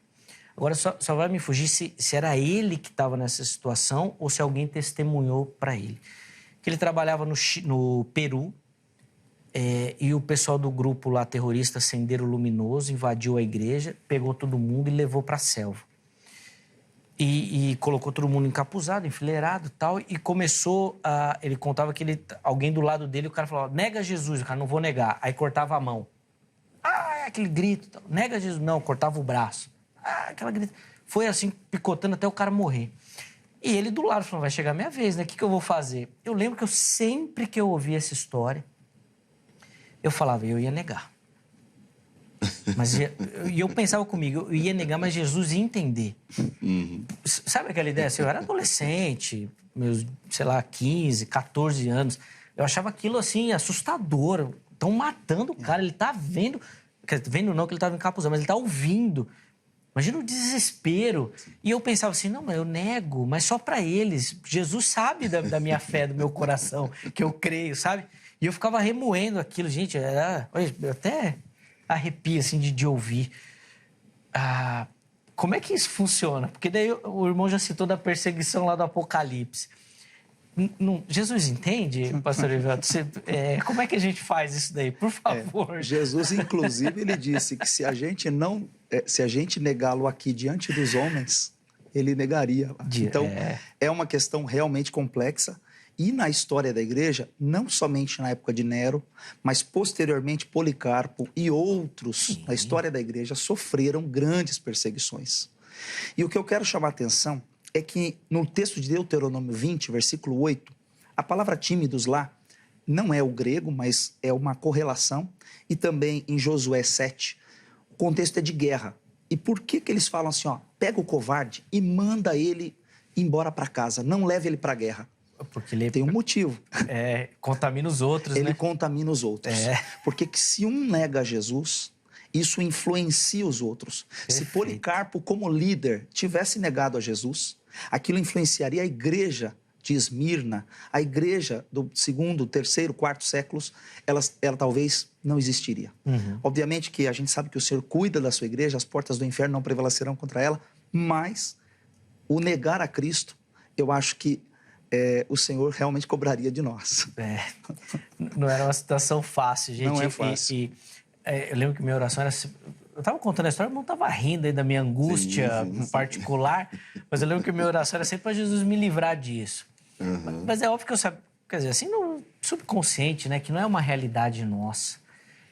Agora, só vai me fugir se era ele que estava nessa situação ou se alguém testemunhou para ele. Que ele trabalhava no Peru, e o pessoal do grupo lá terrorista Sendero Luminoso invadiu a igreja, pegou todo mundo e levou para a selva. E colocou todo mundo encapuzado, enfileirado e tal, e começou a... Ele contava que alguém do lado dele, o cara falava, nega Jesus, o cara, não vou negar. Aí cortava a mão. Aquele grito, tal. Nega Jesus, não, cortava o braço. Aquela grita. Foi assim, picotando até o cara morrer. E ele do lado falou, vai chegar a minha vez, né? O que eu vou fazer? Eu lembro que sempre que eu ouvia essa história, eu falava, eu ia negar. E eu pensava comigo, eu ia negar, mas Jesus ia entender. Sabe aquela ideia? Assim, eu era adolescente, meus, 15, 14 anos. Eu achava aquilo, assim, assustador. Estão matando o cara, ele tá vendo... Vendo não que ele estava encapuzado, mas ele tá ouvindo. Imagina o desespero. E eu pensava assim, não, mas eu nego, mas só para eles. Jesus sabe da minha fé, do meu coração, que eu creio, sabe? E eu ficava remoendo aquilo. Gente, eu até arrepio, assim, de ouvir. Como é que isso funciona? Porque daí o irmão já citou da perseguição lá do Apocalipse. Jesus entende, pastor Heriberto? Como é que a gente faz isso daí? Por favor. Jesus, inclusive, ele disse que se a gente negá-lo aqui diante dos homens, ele negaria. Então, é uma questão realmente complexa. E na história da igreja, não somente na época de Nero, mas posteriormente Policarpo e outros na história da igreja sofreram grandes perseguições. E o que eu quero chamar a atenção é que no texto de Deuteronômio 20, versículo 8, a palavra tímidos lá não é o grego, mas é uma correlação. E também em Josué 7, o contexto é de guerra. E por que eles falam assim, pega o covarde e manda ele embora para casa, não leve ele para a guerra? Porque ele tem um motivo. Contamina os outros, ele né? contamina os outros. Porque se um nega Jesus, isso influencia os outros. Perfeito. Se Policarpo, como líder, tivesse negado a Jesus, aquilo influenciaria a igreja de Esmirna, a igreja do 2º, 3º, 4º séculos, ela talvez não existiria. Obviamente que a gente sabe que o Senhor cuida da sua igreja, as portas do inferno não prevalecerão contra ela, mas o negar a Cristo, eu acho que o Senhor realmente cobraria de nós. Não era uma situação fácil, gente. Não é fácil. Eu lembro que minha oração era... Eu estava contando a história, eu não estava rindo aí da minha angústia particular, mas eu lembro que minha oração era sempre para Jesus me livrar disso. Mas é óbvio que eu sabia, quer dizer, assim, no subconsciente, né, que não é uma realidade nossa.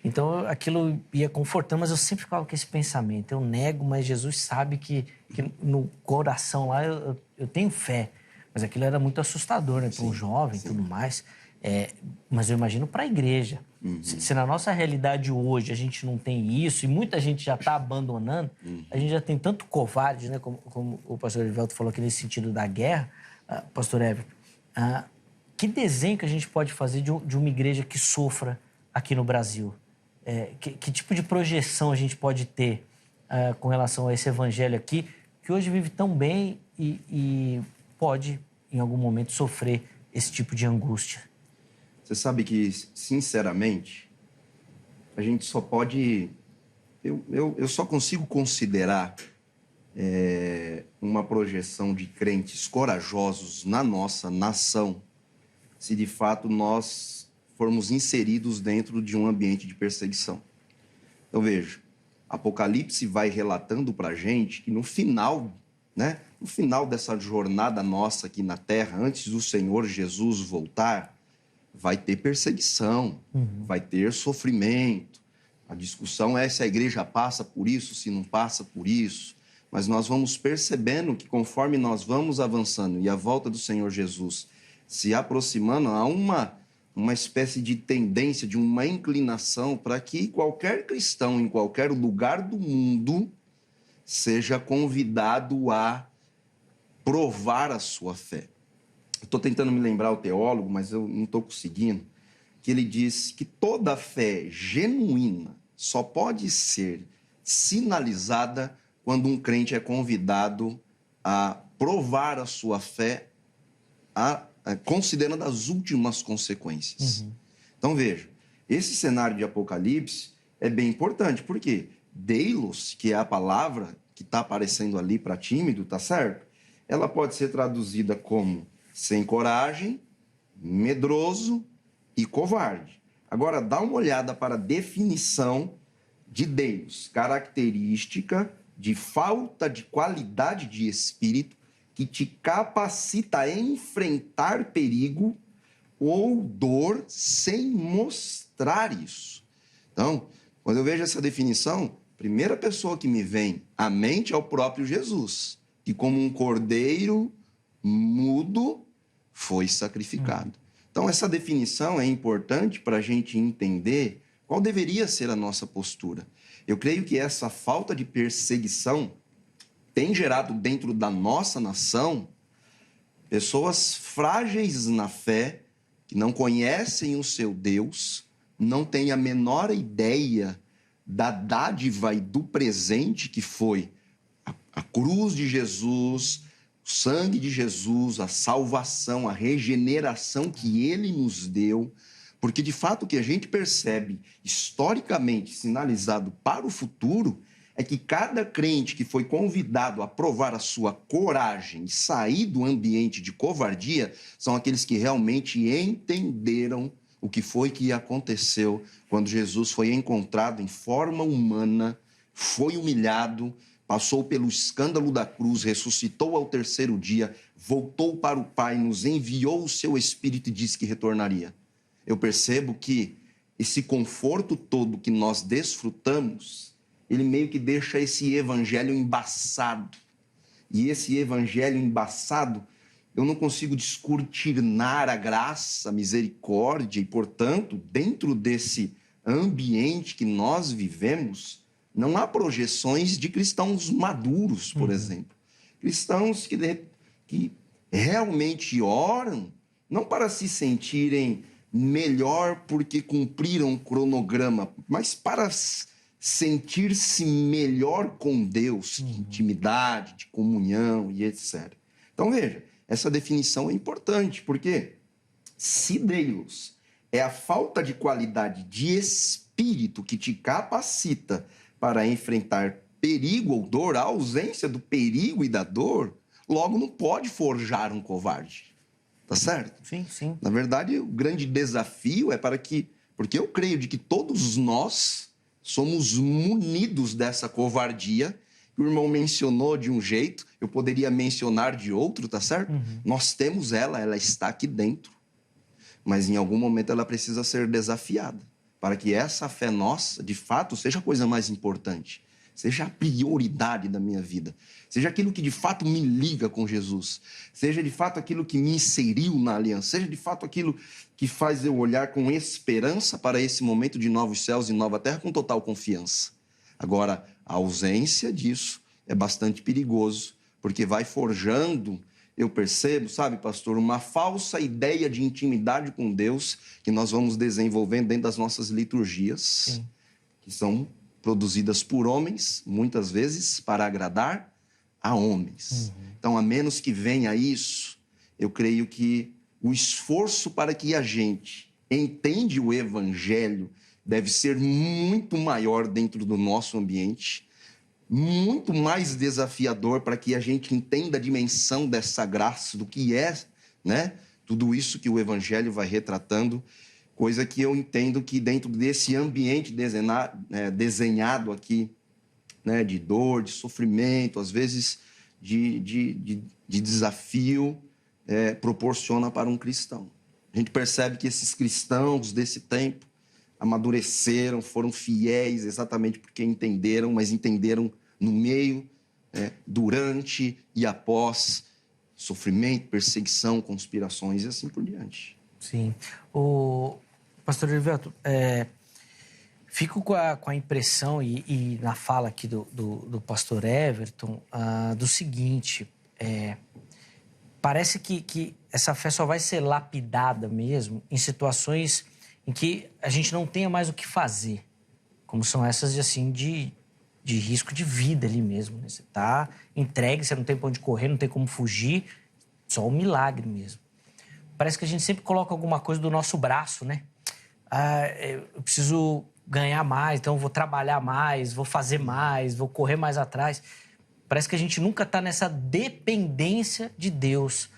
Então, aquilo ia confortando, mas eu sempre ficava com esse pensamento. Eu nego, mas Jesus sabe que no coração lá eu tenho fé. Mas aquilo era muito assustador, né? Para um jovem e tudo mais. Mas eu imagino para a igreja. Se na nossa realidade hoje a gente não tem isso, e muita gente já está abandonando, a gente já tem tanto covarde, né? Como o pastor Heriberto falou aqui nesse sentido da guerra, pastor Everton, que desenho que a gente pode fazer de uma igreja que sofra aqui no Brasil? Que tipo de projeção a gente pode ter com relação a esse evangelho aqui, que hoje vive tão bem e pode, em algum momento, sofrer esse tipo de angústia? Você sabe que, sinceramente, a gente só pode... Eu só consigo considerar uma projeção de crentes corajosos na nossa nação se, de fato, nós formos inseridos dentro de um ambiente de perseguição. Então, veja, Apocalipse vai relatando para a gente que no final, né, no final dessa jornada nossa aqui na Terra, antes do Senhor Jesus voltar, vai ter perseguição, vai ter sofrimento. A discussão é se a igreja passa por isso, se não passa por isso. Mas nós vamos percebendo que conforme nós vamos avançando e a volta do Senhor Jesus se aproximando, há uma espécie de tendência, de uma inclinação para que qualquer cristão em qualquer lugar do mundo seja convidado a provar a sua fé. Estou tentando me lembrar o teólogo, mas eu não estou conseguindo, que ele diz que toda fé genuína só pode ser sinalizada quando um crente é convidado a provar a sua fé, considerando as últimas consequências. Então, veja, esse cenário de Apocalipse é bem importante, porque Deilos, que é a palavra que está aparecendo ali para tímido, tá certo? Ela pode ser traduzida como sem coragem, medroso e covarde. Agora, dá uma olhada para a definição de Deilos, característica de falta de qualidade de espírito que te capacita a enfrentar perigo ou dor sem mostrar isso. Então, quando eu vejo essa definição, a primeira pessoa que me vem à mente é o próprio Jesus, que como um cordeiro mudo foi sacrificado. Então, essa definição é importante para a gente entender qual deveria ser a nossa postura. Eu creio que essa falta de perseguição tem gerado dentro da nossa nação pessoas frágeis na fé, que não conhecem o seu Deus, não têm a menor ideia da dádiva e do presente que foi a cruz de Jesus, o sangue de Jesus, a salvação, a regeneração que ele nos deu. Porque, de fato, o que a gente percebe historicamente sinalizado para o futuro é que cada crente que foi convidado a provar a sua coragem e sair do ambiente de covardia são aqueles que realmente entenderam o que foi que aconteceu quando Jesus foi encontrado em forma humana, foi humilhado, passou pelo escândalo da cruz, ressuscitou ao terceiro dia, voltou para o Pai, nos enviou o seu Espírito e disse que retornaria. Eu percebo que esse conforto todo que nós desfrutamos, ele meio que deixa esse evangelho embaçado. E esse evangelho embaçado, eu não consigo descortinar a graça, a misericórdia, e, portanto, dentro desse ambiente que nós vivemos, não há projeções de cristãos maduros, por exemplo. Cristãos que realmente oram, não para se sentirem melhor porque cumpriram um cronograma, mas para sentir-se melhor com Deus, de intimidade, de comunhão e etc. Então, veja, essa definição é importante, porque se Deus é a falta de qualidade de espírito que te capacita para enfrentar perigo ou dor, a ausência do perigo e da dor, logo não pode forjar um covarde. Tá certo? Sim, sim. Na verdade, o grande desafio é porque eu creio de que todos nós somos munidos dessa covardia, que o irmão mencionou de um jeito, eu poderia mencionar de outro, tá certo? Nós temos ela está aqui dentro. Mas em algum momento ela precisa ser desafiada, para que essa fé nossa, de fato, seja a coisa mais importante, seja a prioridade da minha vida, seja aquilo que de fato me liga com Jesus, seja de fato aquilo que me inseriu na aliança, seja de fato aquilo que faz eu olhar com esperança para esse momento de novos céus e nova terra com total confiança. Agora, a ausência disso é bastante perigoso, porque vai forjando, eu percebo, sabe, pastor, uma falsa ideia de intimidade com Deus que nós vamos desenvolvendo dentro das nossas liturgias, que são produzidas por homens, muitas vezes, para agradar a homens. Então, a menos que venha isso, eu creio que o esforço para que a gente entenda o evangelho deve ser muito maior dentro do nosso ambiente, muito mais desafiador para que a gente entenda a dimensão dessa graça, do que é, né? Tudo isso que o evangelho vai retratando. Coisa que eu entendo que dentro desse ambiente desenhado aqui, né, de dor, de sofrimento, às vezes de desafio, proporciona para um cristão. A gente percebe que esses cristãos desse tempo amadureceram, foram fiéis exatamente porque entenderam, mas entenderam no meio, durante e após sofrimento, perseguição, conspirações e assim por diante. Sim. O pastor Herivelto, fico com a impressão, e na fala aqui do pastor Everton, do seguinte: parece que essa fé só vai ser lapidada mesmo em situações em que a gente não tenha mais o que fazer, como são essas de risco de vida ali mesmo, né? Você está entregue, você não tem para onde correr, não tem como fugir, só um milagre mesmo. Parece que a gente sempre coloca alguma coisa do nosso braço, né? Eu preciso ganhar mais, então eu vou trabalhar mais, vou fazer mais, vou correr mais atrás. Parece que a gente nunca está nessa dependência de Deus.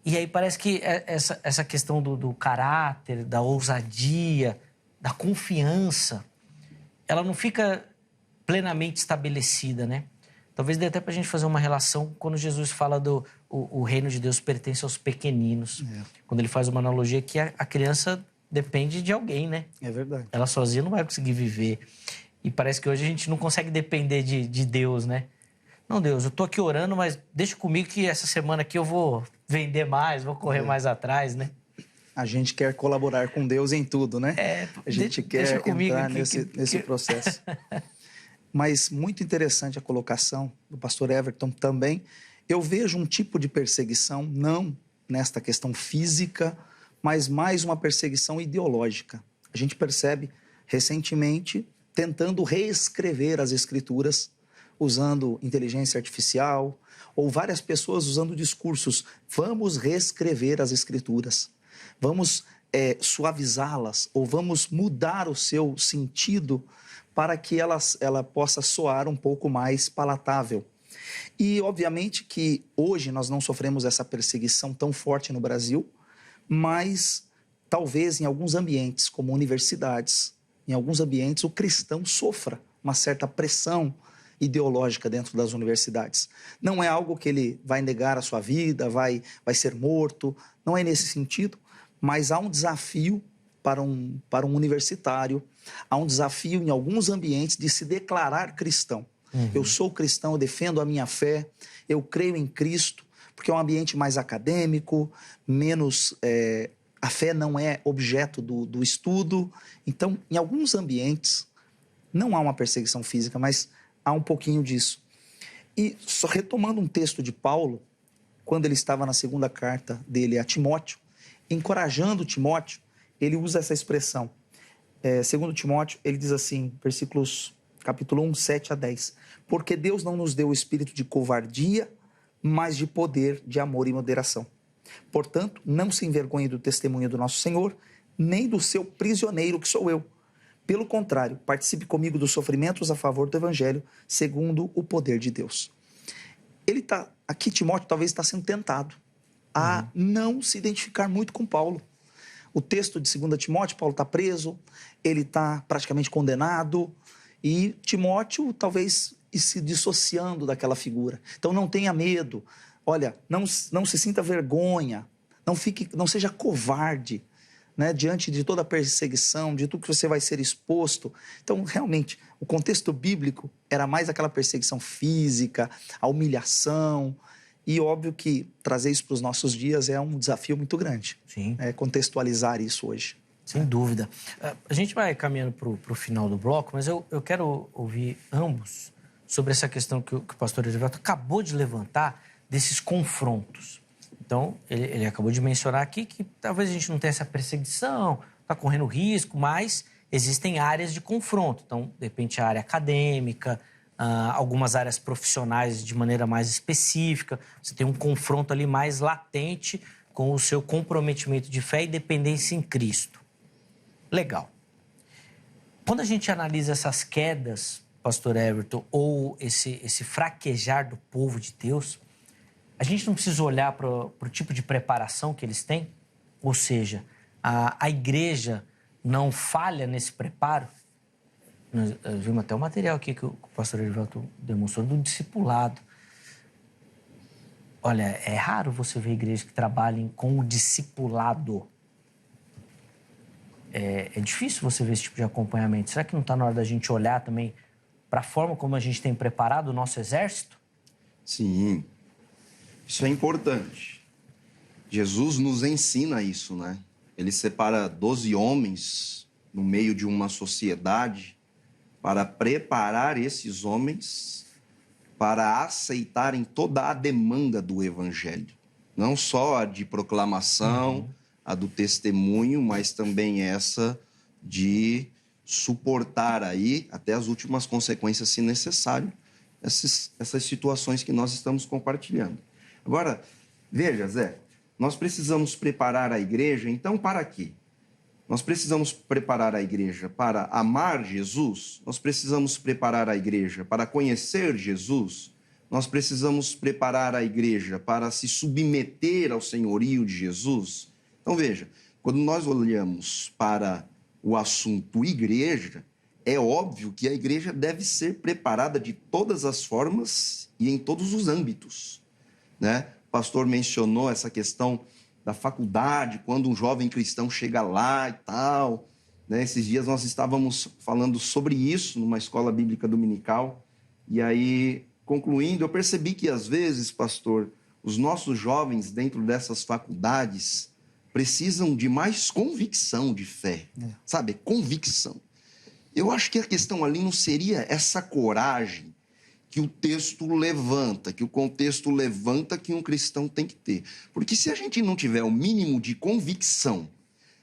E aí parece que essa questão do caráter, da ousadia, da confiança, ela não fica plenamente estabelecida, né? Talvez dê até para a gente fazer uma relação quando Jesus fala o reino de Deus pertence aos pequeninos. Quando ele faz uma analogia que a criança depende de alguém, né? É verdade. Ela sozinha não vai conseguir viver. E parece que hoje a gente não consegue depender de Deus, né? Não, Deus, eu tô aqui orando, mas deixa comigo que essa semana aqui eu vou vender mais, vou correr mais atrás, né? A gente quer colaborar com Deus em tudo, né? A gente quer entrar nesse processo. Mas muito interessante a colocação do pastor Everton também. Eu vejo um tipo de perseguição, não nesta questão física, mas mais uma perseguição ideológica. A gente percebe recentemente tentando reescrever as Escrituras, usando inteligência artificial, ou várias pessoas usando discursos. Vamos reescrever as Escrituras, vamos suavizá-las, ou vamos mudar o seu sentido para que ela possa soar um pouco mais palatável. E, obviamente, que hoje nós não sofremos essa perseguição tão forte no Brasil, mas talvez em alguns ambientes, como universidades, em alguns ambientes o cristão sofra uma certa pressão ideológica dentro das universidades. Não é algo que ele vai negar a sua vida, vai ser morto, não é nesse sentido, mas há um desafio para um universitário, há um desafio em alguns ambientes de se declarar cristão. Eu sou cristão, eu defendo a minha fé, eu creio em Cristo, porque é um ambiente mais acadêmico, menos... a fé não é objeto do estudo. Então, em alguns ambientes, não há uma perseguição física, mas há um pouquinho disso. E só retomando um texto de Paulo, quando ele estava na segunda carta dele a Timóteo, encorajando Timóteo, ele usa essa expressão. Segundo Timóteo, ele diz assim, versículos, capítulo 1, 7 a 10. Porque Deus não nos deu o espírito de covardia, mas de poder, de amor e moderação. Portanto, não se envergonhe do testemunho do nosso Senhor, nem do seu prisioneiro, que sou eu. Pelo contrário, participe comigo dos sofrimentos a favor do Evangelho, segundo o poder de Deus. Aqui Timóteo talvez está sendo tentado a não se identificar muito com Paulo. O texto de 2 Timóteo, Paulo está preso, ele está praticamente condenado, e Timóteo talvez se dissociando daquela figura. Então não tenha medo, olha, não se sinta vergonha, não seja covarde, né, diante de toda a perseguição, de tudo que você vai ser exposto. Então, realmente, o contexto bíblico era mais aquela perseguição física, a humilhação, e óbvio que trazer isso para os nossos dias é um desafio muito grande. Sim. Contextualizar isso hoje. Sem dúvida. A gente vai caminhando para o final do bloco, mas eu quero ouvir ambos sobre essa questão que o pastor Herivelto acabou de levantar, desses confrontos. Então, ele acabou de mencionar aqui que talvez a gente não tenha essa perseguição, está correndo risco, mas existem áreas de confronto. Então, de repente, a área acadêmica, algumas áreas profissionais de maneira mais específica. Você tem um confronto ali mais latente com o seu comprometimento de fé e dependência em Cristo. Legal. Quando a gente analisa essas quedas, pastor Everton, ou esse fraquejar do povo de Deus, a gente não precisa olhar para o tipo de preparação que eles têm? Ou seja, a igreja não falha nesse preparo? Nós vimos até o material aqui que o pastor Erivelto demonstrou do discipulado. Olha, é raro você ver igrejas que trabalhem com o discipulado. É difícil você ver esse tipo de acompanhamento. Será que não está na hora da gente olhar também para a forma como a gente tem preparado o nosso exército? Sim, isso é importante. Jesus nos ensina isso, né? Ele separa 12 homens no meio de uma sociedade para preparar esses homens para aceitarem toda a demanda do evangelho. Não só a de proclamação, a do testemunho, mas também essa de suportar aí até as últimas consequências, se necessário, essas situações que nós estamos compartilhando. Agora, veja, Zé, nós precisamos preparar a igreja, então, para quê? Nós precisamos preparar a igreja para amar Jesus, nós precisamos preparar a igreja para conhecer Jesus, nós precisamos preparar a igreja para se submeter ao senhorio de Jesus. Então, veja, quando nós olhamos para o assunto igreja, é óbvio que a igreja deve ser preparada de todas as formas e em todos os âmbitos, né? O pastor mencionou essa questão da faculdade, quando um jovem cristão chega lá e tal, né? Esses dias nós estávamos falando sobre isso numa escola bíblica dominical, e aí, concluindo, eu percebi que às vezes, pastor, os nossos jovens dentro dessas faculdades precisam de mais convicção de fé, sabe? Convicção. Eu acho que a questão ali não seria essa coragem que o texto levanta, que o contexto levanta que um cristão tem que ter. Porque se a gente não tiver o mínimo de convicção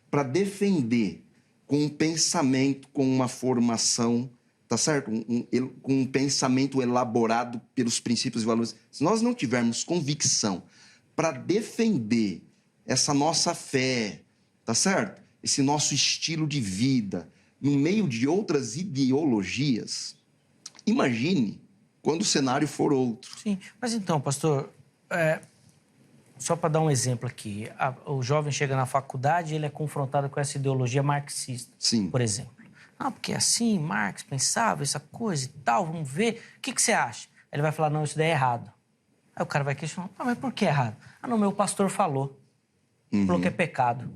para defender com um pensamento, com uma formação, tá certo? Com um pensamento elaborado pelos princípios e valores, se nós não tivermos convicção para defender essa nossa fé, tá certo? Esse nosso estilo de vida, no meio de outras ideologias, imagine quando o cenário for outro. Sim, mas então, pastor, só para dar um exemplo aqui, o jovem chega na faculdade e ele é confrontado com essa ideologia marxista, Sim. por exemplo. Ah, porque assim, Marx pensava essa coisa e tal, vamos ver, o que você acha? Ele vai falar, não, isso daí é errado. Aí o cara vai questionar, mas por que é errado? Ah, não, meu pastor falou. Falou que é pecado.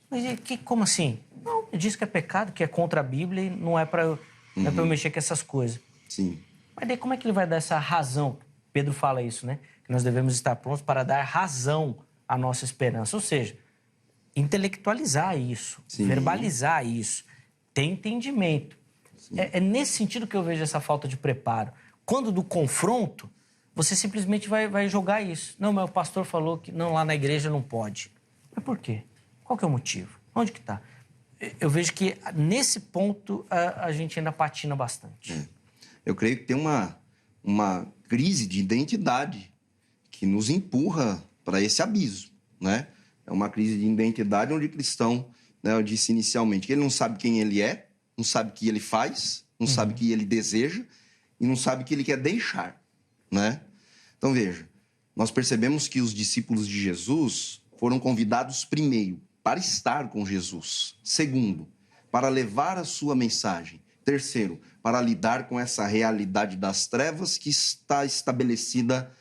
Mas como assim? Não, ele disse que é pecado, que é contra a Bíblia e não é para eu mexer com essas coisas. Sim. Mas daí como é que ele vai dar essa razão? Pedro fala isso, né? Que nós devemos estar prontos para dar razão à nossa esperança. Ou seja, intelectualizar isso, Sim. verbalizar isso, ter entendimento. É nesse sentido que eu vejo essa falta de preparo. Quando do confronto, você simplesmente vai jogar isso. Não, mas o pastor falou que não, lá na igreja não pode. Mas por quê? Qual que é o motivo? Onde que está? Eu vejo que nesse ponto a gente ainda patina bastante. Eu creio que tem uma crise de identidade que nos empurra para esse abismo, né? É uma crise de identidade onde o cristão, né, eu disse inicialmente, que ele não sabe quem ele é, não sabe o que ele faz, não sabe o que ele deseja e não sabe o que ele quer deixar, né? Então, veja, nós percebemos que os discípulos de Jesus foram convidados, primeiro, para estar com Jesus. Segundo, para levar a sua mensagem. Terceiro, para lidar com essa realidade das trevas que está estabelecida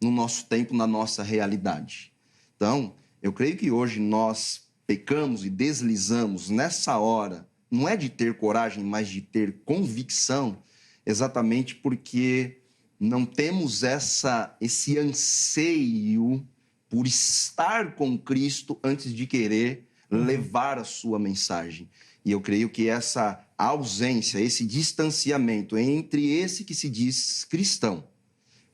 no nosso tempo, na nossa realidade. Então, eu creio que hoje nós pecamos e deslizamos nessa hora, não é de ter coragem, mas de ter convicção, exatamente porque não temos esse anseio por estar com Cristo antes de querer levar a sua mensagem. E eu creio que essa ausência, esse distanciamento entre esse que se diz cristão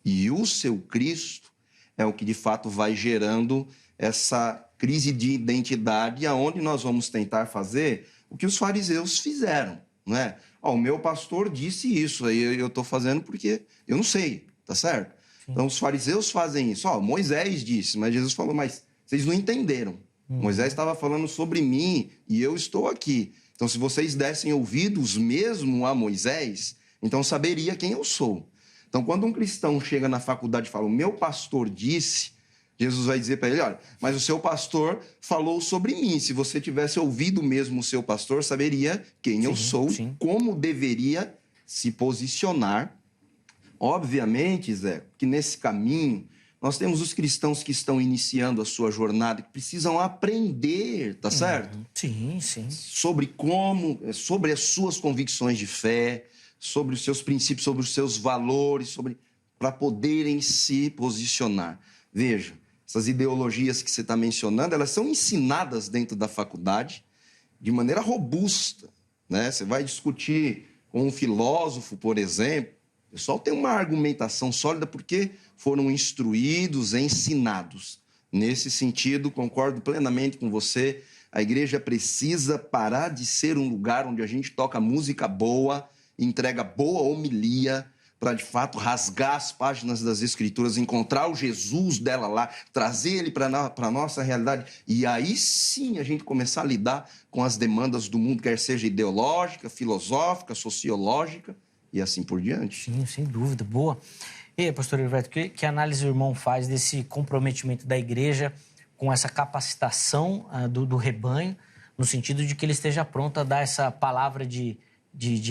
e o seu Cristo é o que de fato vai gerando essa crise de identidade, aonde nós vamos tentar fazer o que os fariseus fizeram, não é? O meu pastor disse isso, aí eu estou fazendo porque eu não sei, tá certo? Sim. Então os fariseus fazem isso. Moisés disse, mas Jesus falou, mas vocês não entenderam. Moisés estava falando sobre mim e eu estou aqui. Então, se vocês dessem ouvidos mesmo a Moisés, então saberia quem eu sou. Então, quando um cristão chega na faculdade e fala, o meu pastor disse, Jesus vai dizer para ele, olha, mas o seu pastor falou sobre mim. Se você tivesse ouvido mesmo o seu pastor, saberia quem eu sou, como deveria se posicionar. Obviamente, Zé, que nesse caminho nós temos os cristãos que estão iniciando a sua jornada, que precisam aprender, tá certo? Sim, sim. Sobre as suas convicções de fé, sobre os seus princípios, sobre os seus valores, para poderem se posicionar. Veja, essas ideologias que você está mencionando, elas são ensinadas dentro da faculdade de maneira robusta, né? Você vai discutir com um filósofo, por exemplo, o pessoal tem uma argumentação sólida porque foram instruídos, ensinados. Nesse sentido, concordo plenamente com você, a igreja precisa parar de ser um lugar onde a gente toca música boa, entrega boa homilia, para, de fato, rasgar as páginas das Escrituras, encontrar o Jesus dela lá, trazer ele para a nossa realidade. E aí sim a gente começar a lidar com as demandas do mundo, quer seja ideológica, filosófica, sociológica e assim por diante. Sim, sem dúvida. Boa. E aí, pastor Heriberto, que análise o irmão faz desse comprometimento da igreja com essa capacitação do rebanho, no sentido de que ele esteja pronto a dar essa palavra de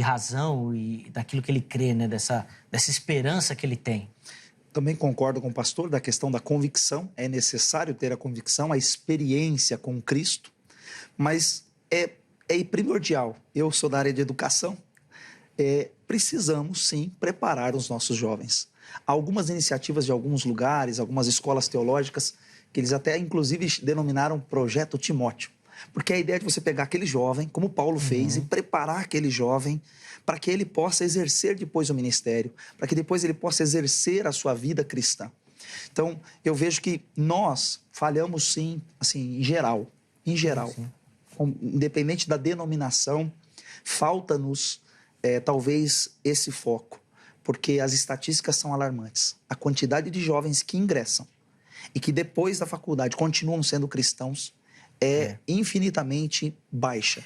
razão e daquilo que ele crê, né? Dessa esperança que ele tem. Também concordo com o pastor da questão da convicção. É necessário ter a convicção, a experiência com Cristo, mas é primordial. Eu sou da área de educação. Precisamos, sim, preparar os nossos jovens. Há algumas iniciativas de alguns lugares, algumas escolas teológicas, que eles até, inclusive, denominaram Projeto Timóteo. Porque a ideia é de você pegar aquele jovem, como Paulo fez, e preparar aquele jovem para que ele possa exercer depois o ministério, para que depois ele possa exercer a sua vida cristã. Então, eu vejo que nós falhamos sim, assim, em geral, independente da denominação, falta-nos talvez esse foco, porque as estatísticas são alarmantes. A quantidade de jovens que ingressam e que depois da faculdade continuam sendo cristãos é infinitamente baixa.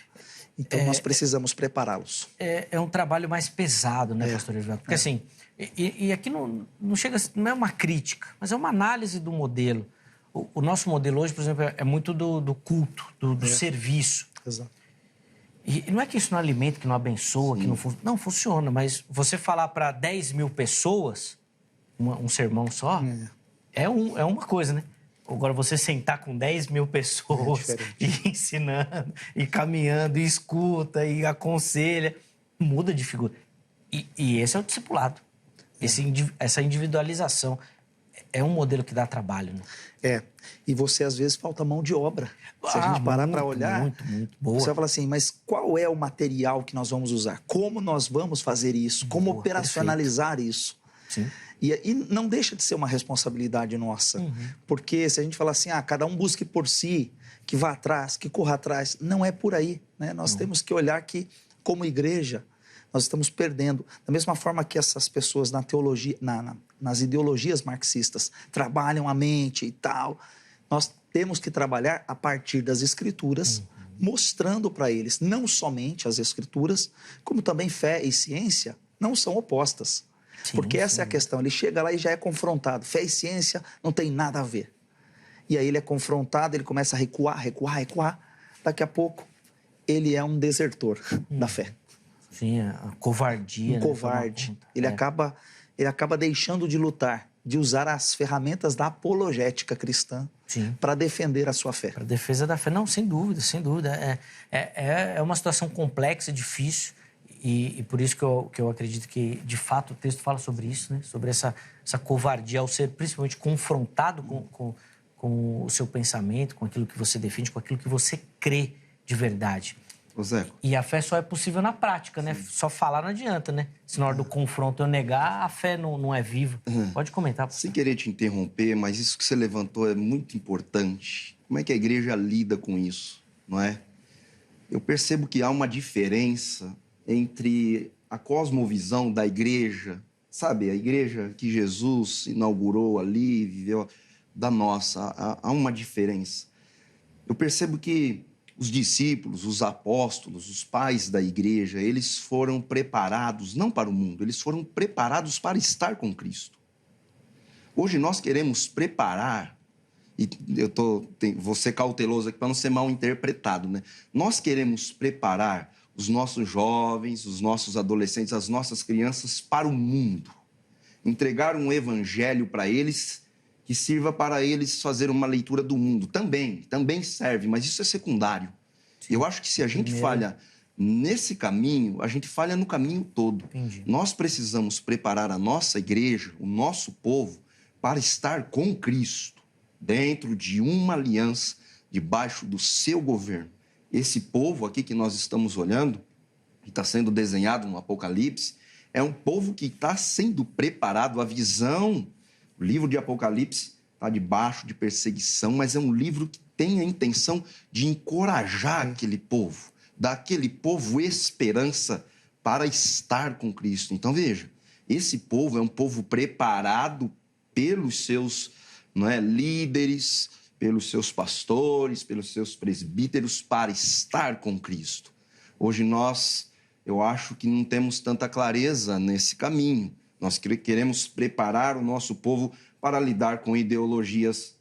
Então, nós precisamos prepará-los. É um trabalho mais pesado, né, pastor Heriberto? Porque assim, e aqui não chega, não é uma crítica, mas é uma análise do modelo. O nosso modelo hoje, por exemplo, é muito do culto, do serviço. Exato. E não é que isso não alimenta, que não abençoa, que não funciona, mas você falar para 10 mil pessoas, um sermão só, é uma coisa, né? Agora, você sentar com 10 mil pessoas e ensinando, e caminhando, e escuta, e aconselha, muda de figura. E esse é o discipulado, essa individualização. É um modelo que dá trabalho, né? E você, às vezes, falta mão de obra. Se a gente parar para olhar, muito boa. Você vai falar assim, mas qual é o material que nós vamos usar? Como nós vamos fazer isso? Como operacionalizar isso? Sim. E não deixa de ser uma responsabilidade nossa. Porque se a gente falar assim, cada um busque por si, que vá atrás, que corra atrás, não é por aí, né? Nós temos que olhar que, como igreja, nós estamos perdendo. Da mesma forma que essas pessoas na teologia, nas ideologias marxistas trabalham a mente e tal, nós temos que trabalhar a partir das Escrituras, mostrando para eles não somente as Escrituras, como também fé e ciência não são opostas. Porque essa é a questão. Ele chega lá e já é confrontado. Fé e ciência não tem nada a ver. E aí ele é confrontado, ele começa a recuar. Daqui a pouco, ele é um desertor da fé. Sim, a covardia. Um covarde. Ele acaba deixando de lutar, de usar as ferramentas da apologética cristã para defender a sua fé. Para defesa da fé. Não, sem dúvida, sem dúvida. É uma situação complexa, difícil. E por isso que eu acredito que, de fato, o texto fala sobre isso, né? Sobre essa covardia ao ser principalmente confrontado com o seu pensamento, com aquilo que você defende, com aquilo que você crê de verdade. Zé. E a fé só é possível na prática, né? Só falar não adianta, né? Se na hora do confronto eu negar, a fé não é viva. Pode comentar. Sem querer te interromper, mas isso que você levantou é muito importante. Como é que a igreja lida com isso, não é? Eu percebo que há uma diferença entre a cosmovisão da igreja, sabe? A igreja que Jesus inaugurou ali, viveu, da nossa. Há uma diferença. Eu percebo que os discípulos, os apóstolos, os pais da igreja, eles foram preparados, não para o mundo, eles foram preparados para estar com Cristo. Hoje nós queremos preparar e vou ser cauteloso aqui para não ser mal interpretado, né? Nós queremos preparar os nossos jovens, os nossos adolescentes, as nossas crianças para o mundo. Entregar um evangelho para eles que sirva para eles fazer uma leitura do mundo. Também serve, mas isso é secundário. Eu acho que se a gente falha nesse caminho, a gente falha no caminho todo. Entendi. Nós precisamos preparar a nossa igreja, o nosso povo, para estar com Cristo, dentro de uma aliança, debaixo do seu governo. Esse povo aqui que nós estamos olhando, que está sendo desenhado no Apocalipse, é um povo que está sendo preparado. A visão, o livro de Apocalipse está debaixo de perseguição, mas é um livro que tem a intenção de encorajar aquele povo, dar àquele povo esperança para estar com Cristo. Então, veja, esse povo é um povo preparado pelos seus líderes, pelos seus pastores, pelos seus presbíteros, para estar com Cristo. Hoje eu acho que não temos tanta clareza nesse caminho. Nós queremos preparar o nosso povo para lidar com ideologias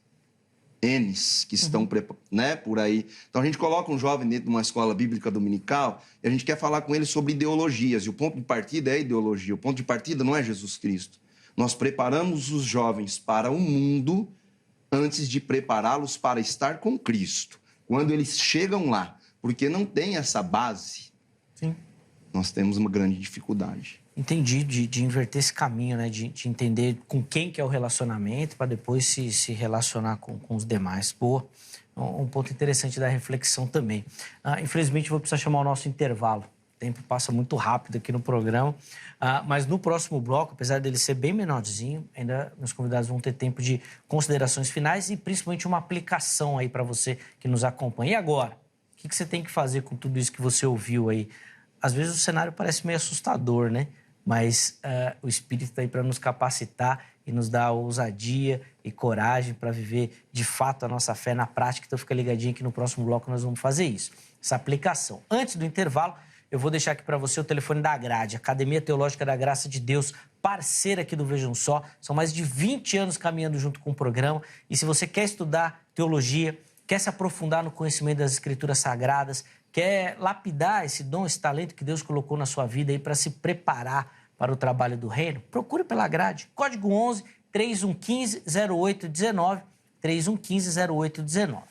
N's que estão por aí. Então, a gente coloca um jovem dentro de uma escola bíblica dominical e a gente quer falar com ele sobre ideologias. E o ponto de partida é a ideologia. O ponto de partida não é Jesus Cristo. Nós preparamos os jovens para o mundo antes de prepará-los para estar com Cristo. Quando eles chegam lá, porque não tem essa base, Sim. Nós temos uma grande dificuldade. Entendi, de inverter esse caminho, né? De entender com quem que é o relacionamento para depois se relacionar com os demais. Boa, um ponto interessante da reflexão também. Infelizmente, vou precisar chamar o nosso intervalo. O tempo passa muito rápido aqui no programa, mas no próximo bloco, apesar dele ser bem menorzinho, ainda meus convidados vão ter tempo de considerações finais e principalmente uma aplicação aí para você que nos acompanha. E agora? O que você tem que fazer com tudo isso que você ouviu aí? Às vezes o cenário parece meio assustador, né? Mas o Espírito está aí para nos capacitar e nos dar ousadia e coragem para viver de fato a nossa fé na prática. Então fica ligadinho que no próximo bloco nós vamos fazer isso, essa aplicação. Antes do intervalo, eu vou deixar aqui para você o telefone da Grade, Academia Teológica da Graça de Deus, parceira aqui do Vejam Só. São mais de 20 anos caminhando junto com o programa. E se você quer estudar teologia, quer se aprofundar no conhecimento das Escrituras Sagradas, quer lapidar esse dom, esse talento que Deus colocou na sua vida aí para se preparar para o trabalho do reino, procure pela Grade. Código 11 3115 0819, 3115 0819.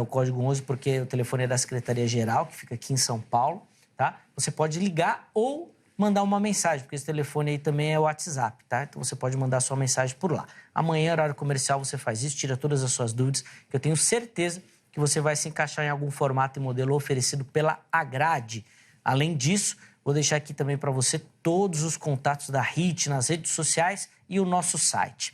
O código 11 porque o telefone é da Secretaria-Geral, que fica aqui em São Paulo, tá? Você pode ligar ou mandar uma mensagem, porque esse telefone aí também é o WhatsApp, tá? Então você pode mandar sua mensagem por lá. Amanhã, horário comercial, você faz isso, tira todas as suas dúvidas, que eu tenho certeza que você vai se encaixar em algum formato e modelo oferecido pela Grade. Além disso, vou deixar aqui também para você todos os contatos da HIT nas redes sociais e o nosso site.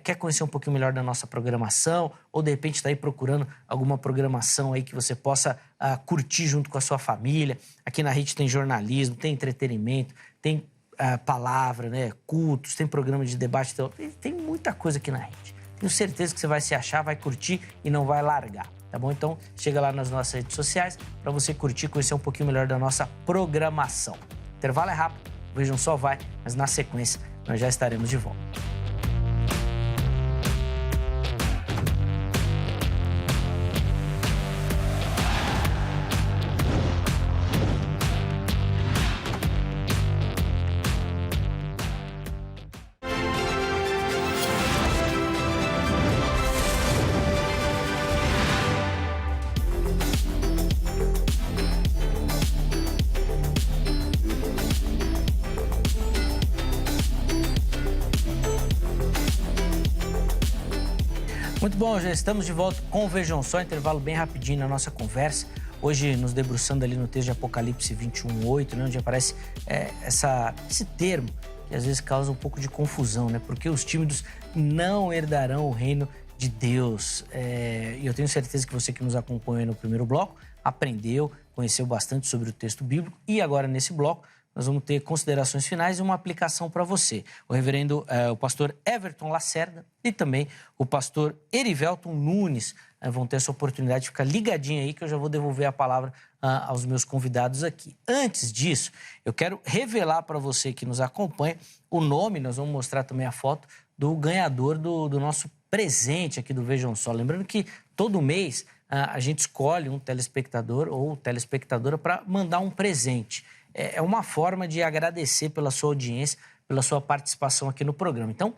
Quer conhecer um pouquinho melhor da nossa programação ou, de repente, está aí procurando alguma programação aí que você possa curtir junto com a sua família? Aqui na HIT tem jornalismo, tem entretenimento, tem palavra, né, cultos, tem programa de debate, tem muita coisa aqui na HIT. Tenho certeza que você vai se achar, vai curtir e não vai largar, tá bom? Então, chega lá nas nossas redes sociais para você curtir, conhecer um pouquinho melhor da nossa programação. O intervalo é rápido, Vejam Só vai, mas na sequência nós já estaremos de volta. Muito bom, já estamos de volta com o Vejam Só, intervalo bem rapidinho na nossa conversa. Hoje, nos debruçando ali no texto de Apocalipse 21:8, né, onde aparece esse termo que às vezes causa um pouco de confusão, né? Porque os tímidos não herdarão o reino de Deus. E eu tenho certeza que você que nos acompanhou no primeiro bloco aprendeu, conheceu bastante sobre o texto bíblico. E agora, nesse bloco, nós vamos ter considerações finais e uma aplicação para você. O reverendo, o pastor Everton Lacerda e também o pastor Erivelton Nunes vão ter essa oportunidade de ficar ligadinho aí, que eu já vou devolver a palavra aos meus convidados aqui. Antes disso, eu quero revelar para você que nos acompanha o nome, nós vamos mostrar também a foto do ganhador do nosso presente aqui do Vejam Só. Lembrando que todo mês a gente escolhe um telespectador ou telespectadora para mandar um presente. É uma forma de agradecer pela sua audiência, pela sua participação aqui no programa. Então,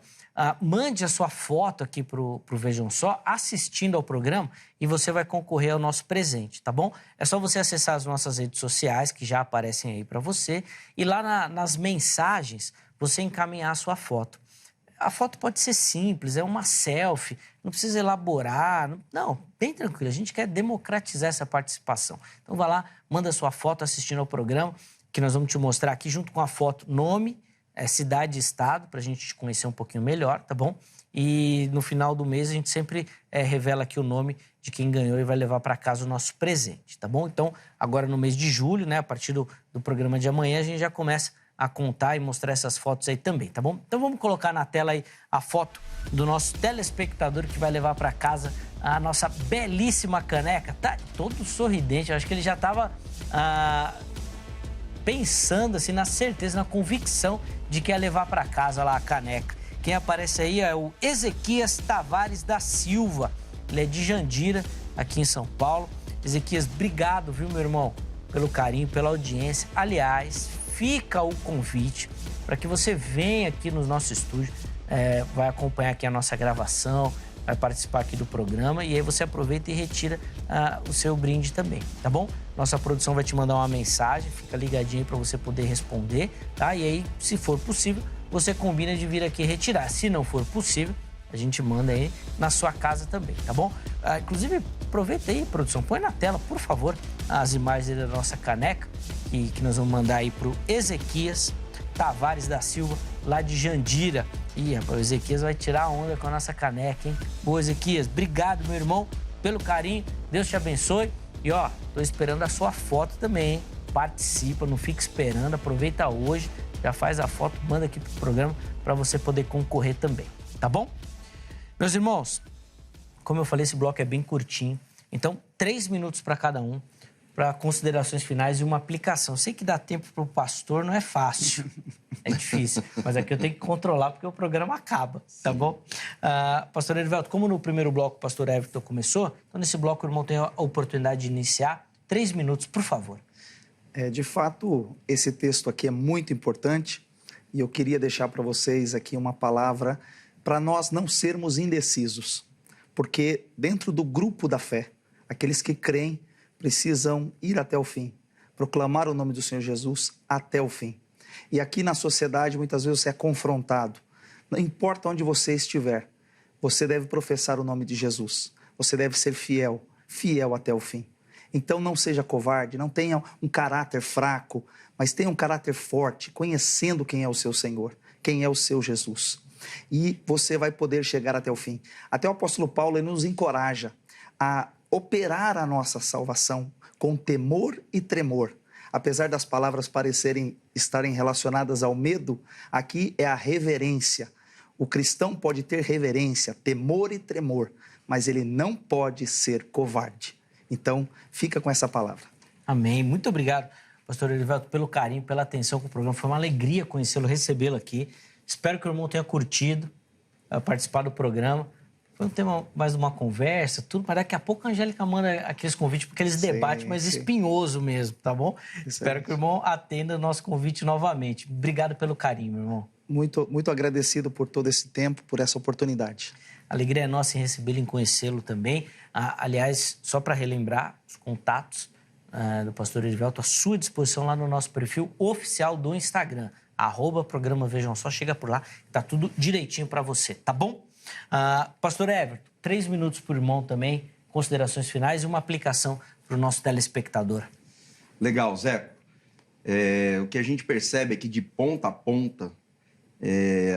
mande a sua foto aqui para o Vejam Só, assistindo ao programa, e você vai concorrer ao nosso presente, tá bom? É só você acessar as nossas redes sociais, que já aparecem aí para você, e lá nas mensagens você encaminhar a sua foto. A foto pode ser simples, é uma selfie, não precisa elaborar, não, bem tranquilo, a gente quer democratizar essa participação. Então vai lá, manda a sua foto assistindo ao programa, que nós vamos te mostrar aqui junto com a foto, nome, cidade e estado, para a gente te conhecer um pouquinho melhor, tá bom? E no final do mês a gente sempre revela aqui o nome de quem ganhou e vai levar para casa o nosso presente, tá bom? Então, agora no mês de julho, né, a partir do programa de amanhã, a gente já começa a contar e mostrar essas fotos aí também, tá bom? Então vamos colocar na tela aí a foto do nosso telespectador que vai levar para casa a nossa belíssima caneca. Tá todo sorridente, eu acho que ele já estava pensando assim, na certeza, na convicção de que ia levar para casa lá a caneca. Quem aparece aí é o Ezequias Tavares da Silva. Ele é de Jandira, aqui em São Paulo. Ezequias, obrigado, viu, meu irmão, pelo carinho, pela audiência. Aliás, fica o convite para que você venha aqui no nosso estúdio, vai acompanhar aqui a nossa gravação, vai participar aqui do programa e aí você aproveita e retira o seu brinde também, tá bom? Nossa produção vai te mandar uma mensagem, fica ligadinho para você poder responder, tá? E aí, se for possível, você combina de vir aqui retirar. Se não for possível, a gente manda aí na sua casa também, tá bom? Inclusive, aproveita aí, produção, põe na tela, por favor, as imagens da nossa caneca, que nós vamos mandar aí pro Ezequias Tavares da Silva, lá de Jandira. Ih, rapaz, o Ezequias vai tirar a onda com a nossa caneca, hein? Boa, Ezequias, obrigado, meu irmão, pelo carinho, Deus te abençoe. E ó, tô esperando a sua foto também, hein? Participa, não fica esperando, aproveita hoje, já faz a foto, manda aqui pro programa para você poder concorrer também, tá bom? Meus irmãos, como eu falei, esse bloco é bem curtinho, então 3 minutos para cada um, para considerações finais e uma aplicação. Sei que dá tempo para o pastor, não é fácil, é difícil, mas aqui eu tenho que controlar porque o programa acaba, tá bom? Pastor Erivelto, como no primeiro bloco o pastor Everton começou, então nesse bloco o irmão tem a oportunidade de iniciar. 3 minutos, por favor. De fato, esse texto aqui é muito importante e eu queria deixar para vocês aqui uma palavra para nós não sermos indecisos, porque dentro do grupo da fé, aqueles que creem precisam ir até o fim, proclamar o nome do Senhor Jesus até o fim. E aqui na sociedade, muitas vezes você é confrontado. Não importa onde você estiver, você deve professar o nome de Jesus. Você deve ser fiel, fiel até o fim. Então não seja covarde, não tenha um caráter fraco, mas tenha um caráter forte, conhecendo quem é o seu Senhor, quem é o seu Jesus. E você vai poder chegar até o fim. Até o apóstolo Paulo ele nos encoraja a operar a nossa salvação com temor e tremor. Apesar das palavras estarem relacionadas ao medo, aqui é a reverência. O cristão pode ter reverência, temor e tremor, mas ele não pode ser covarde. Então, fica com essa palavra. Amém. Muito obrigado, pastor Erivelto, pelo carinho, pela atenção com o programa. Foi uma alegria conhecê-lo, recebê-lo aqui. Espero que o irmão tenha curtido participar do programa. Foi um tema mais de uma conversa, tudo, mas daqui a pouco a Angélica manda aqueles convites, porque eles debatem mais espinhoso mesmo, tá bom? Espero que o irmão atenda o nosso convite novamente. Obrigado pelo carinho, meu irmão. Muito, muito agradecido por todo esse tempo, por essa oportunidade. A alegria é nossa em recebê-lo, em conhecê-lo também. Aliás, só para relembrar os contatos do pastor Erivelto, à sua disposição lá no nosso perfil oficial do Instagram, @programa Vejam Só, chega por lá, tá tudo direitinho para você, tá bom? Pastor Everton, 3 minutos por irmão também, considerações finais e uma aplicação para o nosso telespectador. Legal, Zé. O que a gente percebe é que de ponta a ponta,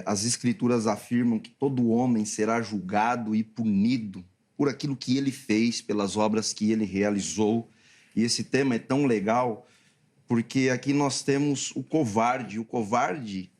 as escrituras afirmam que todo homem será julgado e punido por aquilo que ele fez, pelas obras que ele realizou. E esse tema é tão legal porque aqui nós temos o covarde. O covarde,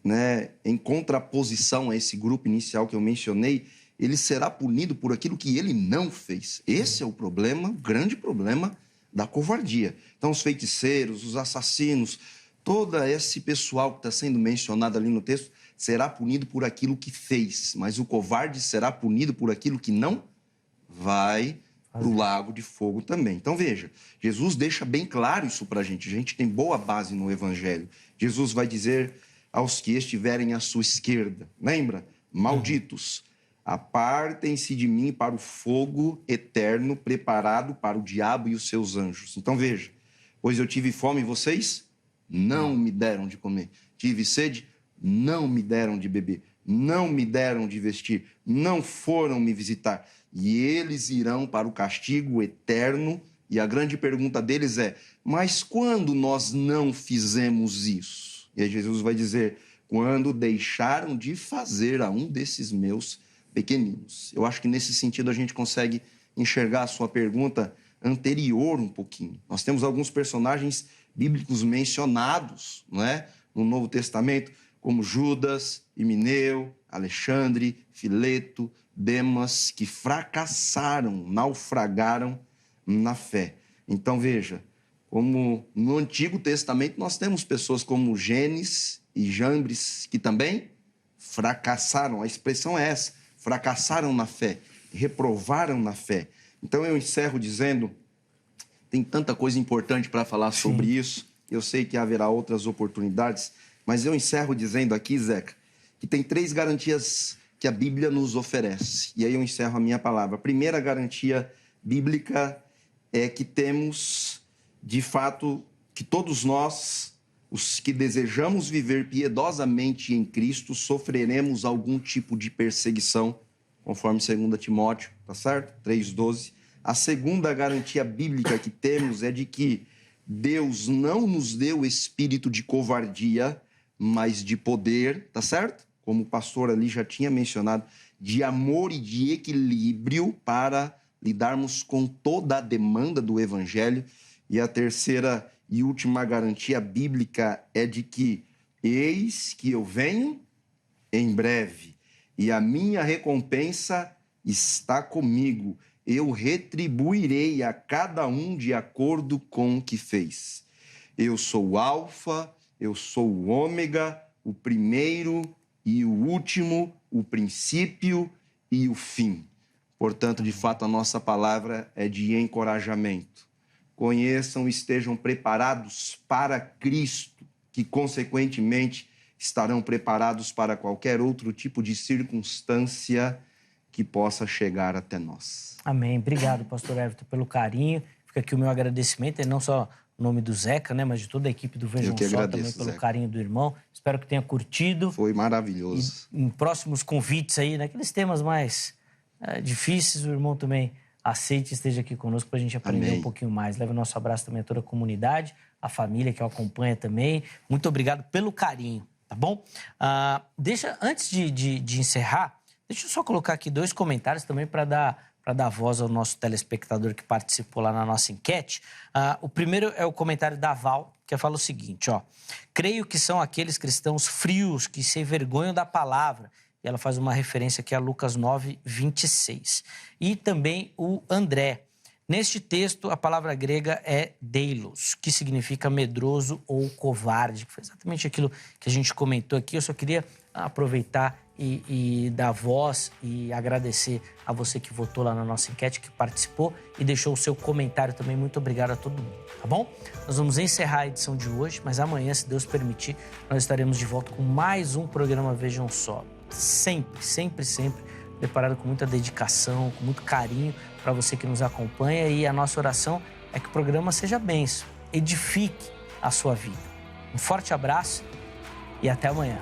né, em contraposição a esse grupo inicial que eu mencionei, ele será punido por aquilo que ele não fez. Esse é o problema, o grande problema da covardia. Então, os feiticeiros, os assassinos, todo esse pessoal que está sendo mencionado ali no texto, será punido por aquilo que fez, mas o covarde será punido por aquilo que não vai para o lago de fogo também. Então, veja, Jesus deixa bem claro isso para a gente tem boa base no Evangelho. Jesus vai dizer aos que estiverem à sua esquerda, lembra? Malditos, apartem-se de mim para o fogo eterno preparado para o diabo e os seus anjos. Então, veja, pois eu tive fome e vocês não me deram de comer. Tive sede, não me deram de beber. Não me deram de vestir. Não foram me visitar. E eles irão para o castigo eterno. E a grande pergunta deles é, mas quando nós não fizemos isso? E aí Jesus vai dizer, quando deixaram de fazer a um desses meus pequeninos. Eu acho que nesse sentido a gente consegue enxergar a sua pergunta anterior um pouquinho. Nós temos alguns personagens bíblicos mencionados, não é? No Novo Testamento, como Judas, Himeneu, Alexandre, Fileto, Demas, que fracassaram, naufragaram na fé. Então, veja, como no Antigo Testamento nós temos pessoas como Gênesis e Jambres, que também fracassaram, a expressão é essa, fracassaram na fé, reprovaram na fé. Então eu encerro dizendo, tem tanta coisa importante para falar sobre isso, eu sei que haverá outras oportunidades, mas eu encerro dizendo aqui, Zeca, que tem 3 garantias que a Bíblia nos oferece. E aí eu encerro a minha palavra. A primeira garantia bíblica é que temos, de fato, que todos nós, os que desejamos viver piedosamente em Cristo, sofreremos algum tipo de perseguição, conforme 2 Timóteo, tá certo? 3,12. A segunda garantia bíblica que temos é de que Deus não nos deu espírito de covardia, mas de poder, tá certo? Como o pastor ali já tinha mencionado, de amor e de equilíbrio para lidarmos com toda a demanda do Evangelho. E a terceira e última garantia bíblica é de que eis que eu venho em breve e a minha recompensa está comigo. Eu retribuirei a cada um de acordo com o que fez. Eu sou o Alfa, eu sou o Ômega, o primeiro e o último, o princípio e o fim. Portanto, de fato, a nossa palavra é de encorajamento. Conheçam e estejam preparados para Cristo, que, consequentemente, estarão preparados para qualquer outro tipo de circunstância que possa chegar até nós. Amém. Obrigado, pastor Everton, pelo carinho. Fica aqui o meu agradecimento, não só o nome do Zeca, né, mas de toda a equipe do Vejam Só, agradeço, também pelo Zeca. Carinho do irmão. Espero que tenha curtido. Foi maravilhoso. E em próximos convites aí, naqueles temas mais difíceis, o irmão também aceite e esteja aqui conosco para a gente aprender um pouquinho mais. Leve o nosso abraço também a toda a comunidade, a família que o acompanha também. Muito obrigado pelo carinho, tá bom? Antes de encerrar, deixa eu só colocar aqui 2 comentários também para dar voz ao nosso telespectador que participou lá na nossa enquete. O primeiro é o comentário da Val, que fala o seguinte, ó. Creio que são aqueles cristãos frios que se envergonham da palavra. E ela faz uma referência aqui a Lucas 9, 26. E também o André. Neste texto, a palavra grega é deilos, que significa medroso ou covarde. Foi exatamente aquilo que a gente comentou aqui. Eu só queria aproveitar e dar voz e agradecer a você que votou lá na nossa enquete, que participou e deixou o seu comentário também. Muito obrigado a todo mundo, tá bom? Nós vamos encerrar a edição de hoje, mas amanhã, se Deus permitir, nós estaremos de volta com mais um programa Vejam Só. Sempre, sempre, sempre preparado com muita dedicação, com muito carinho para você que nos acompanha, e a nossa oração é que o programa seja bênção, edifique a sua vida. Um forte abraço e até amanhã.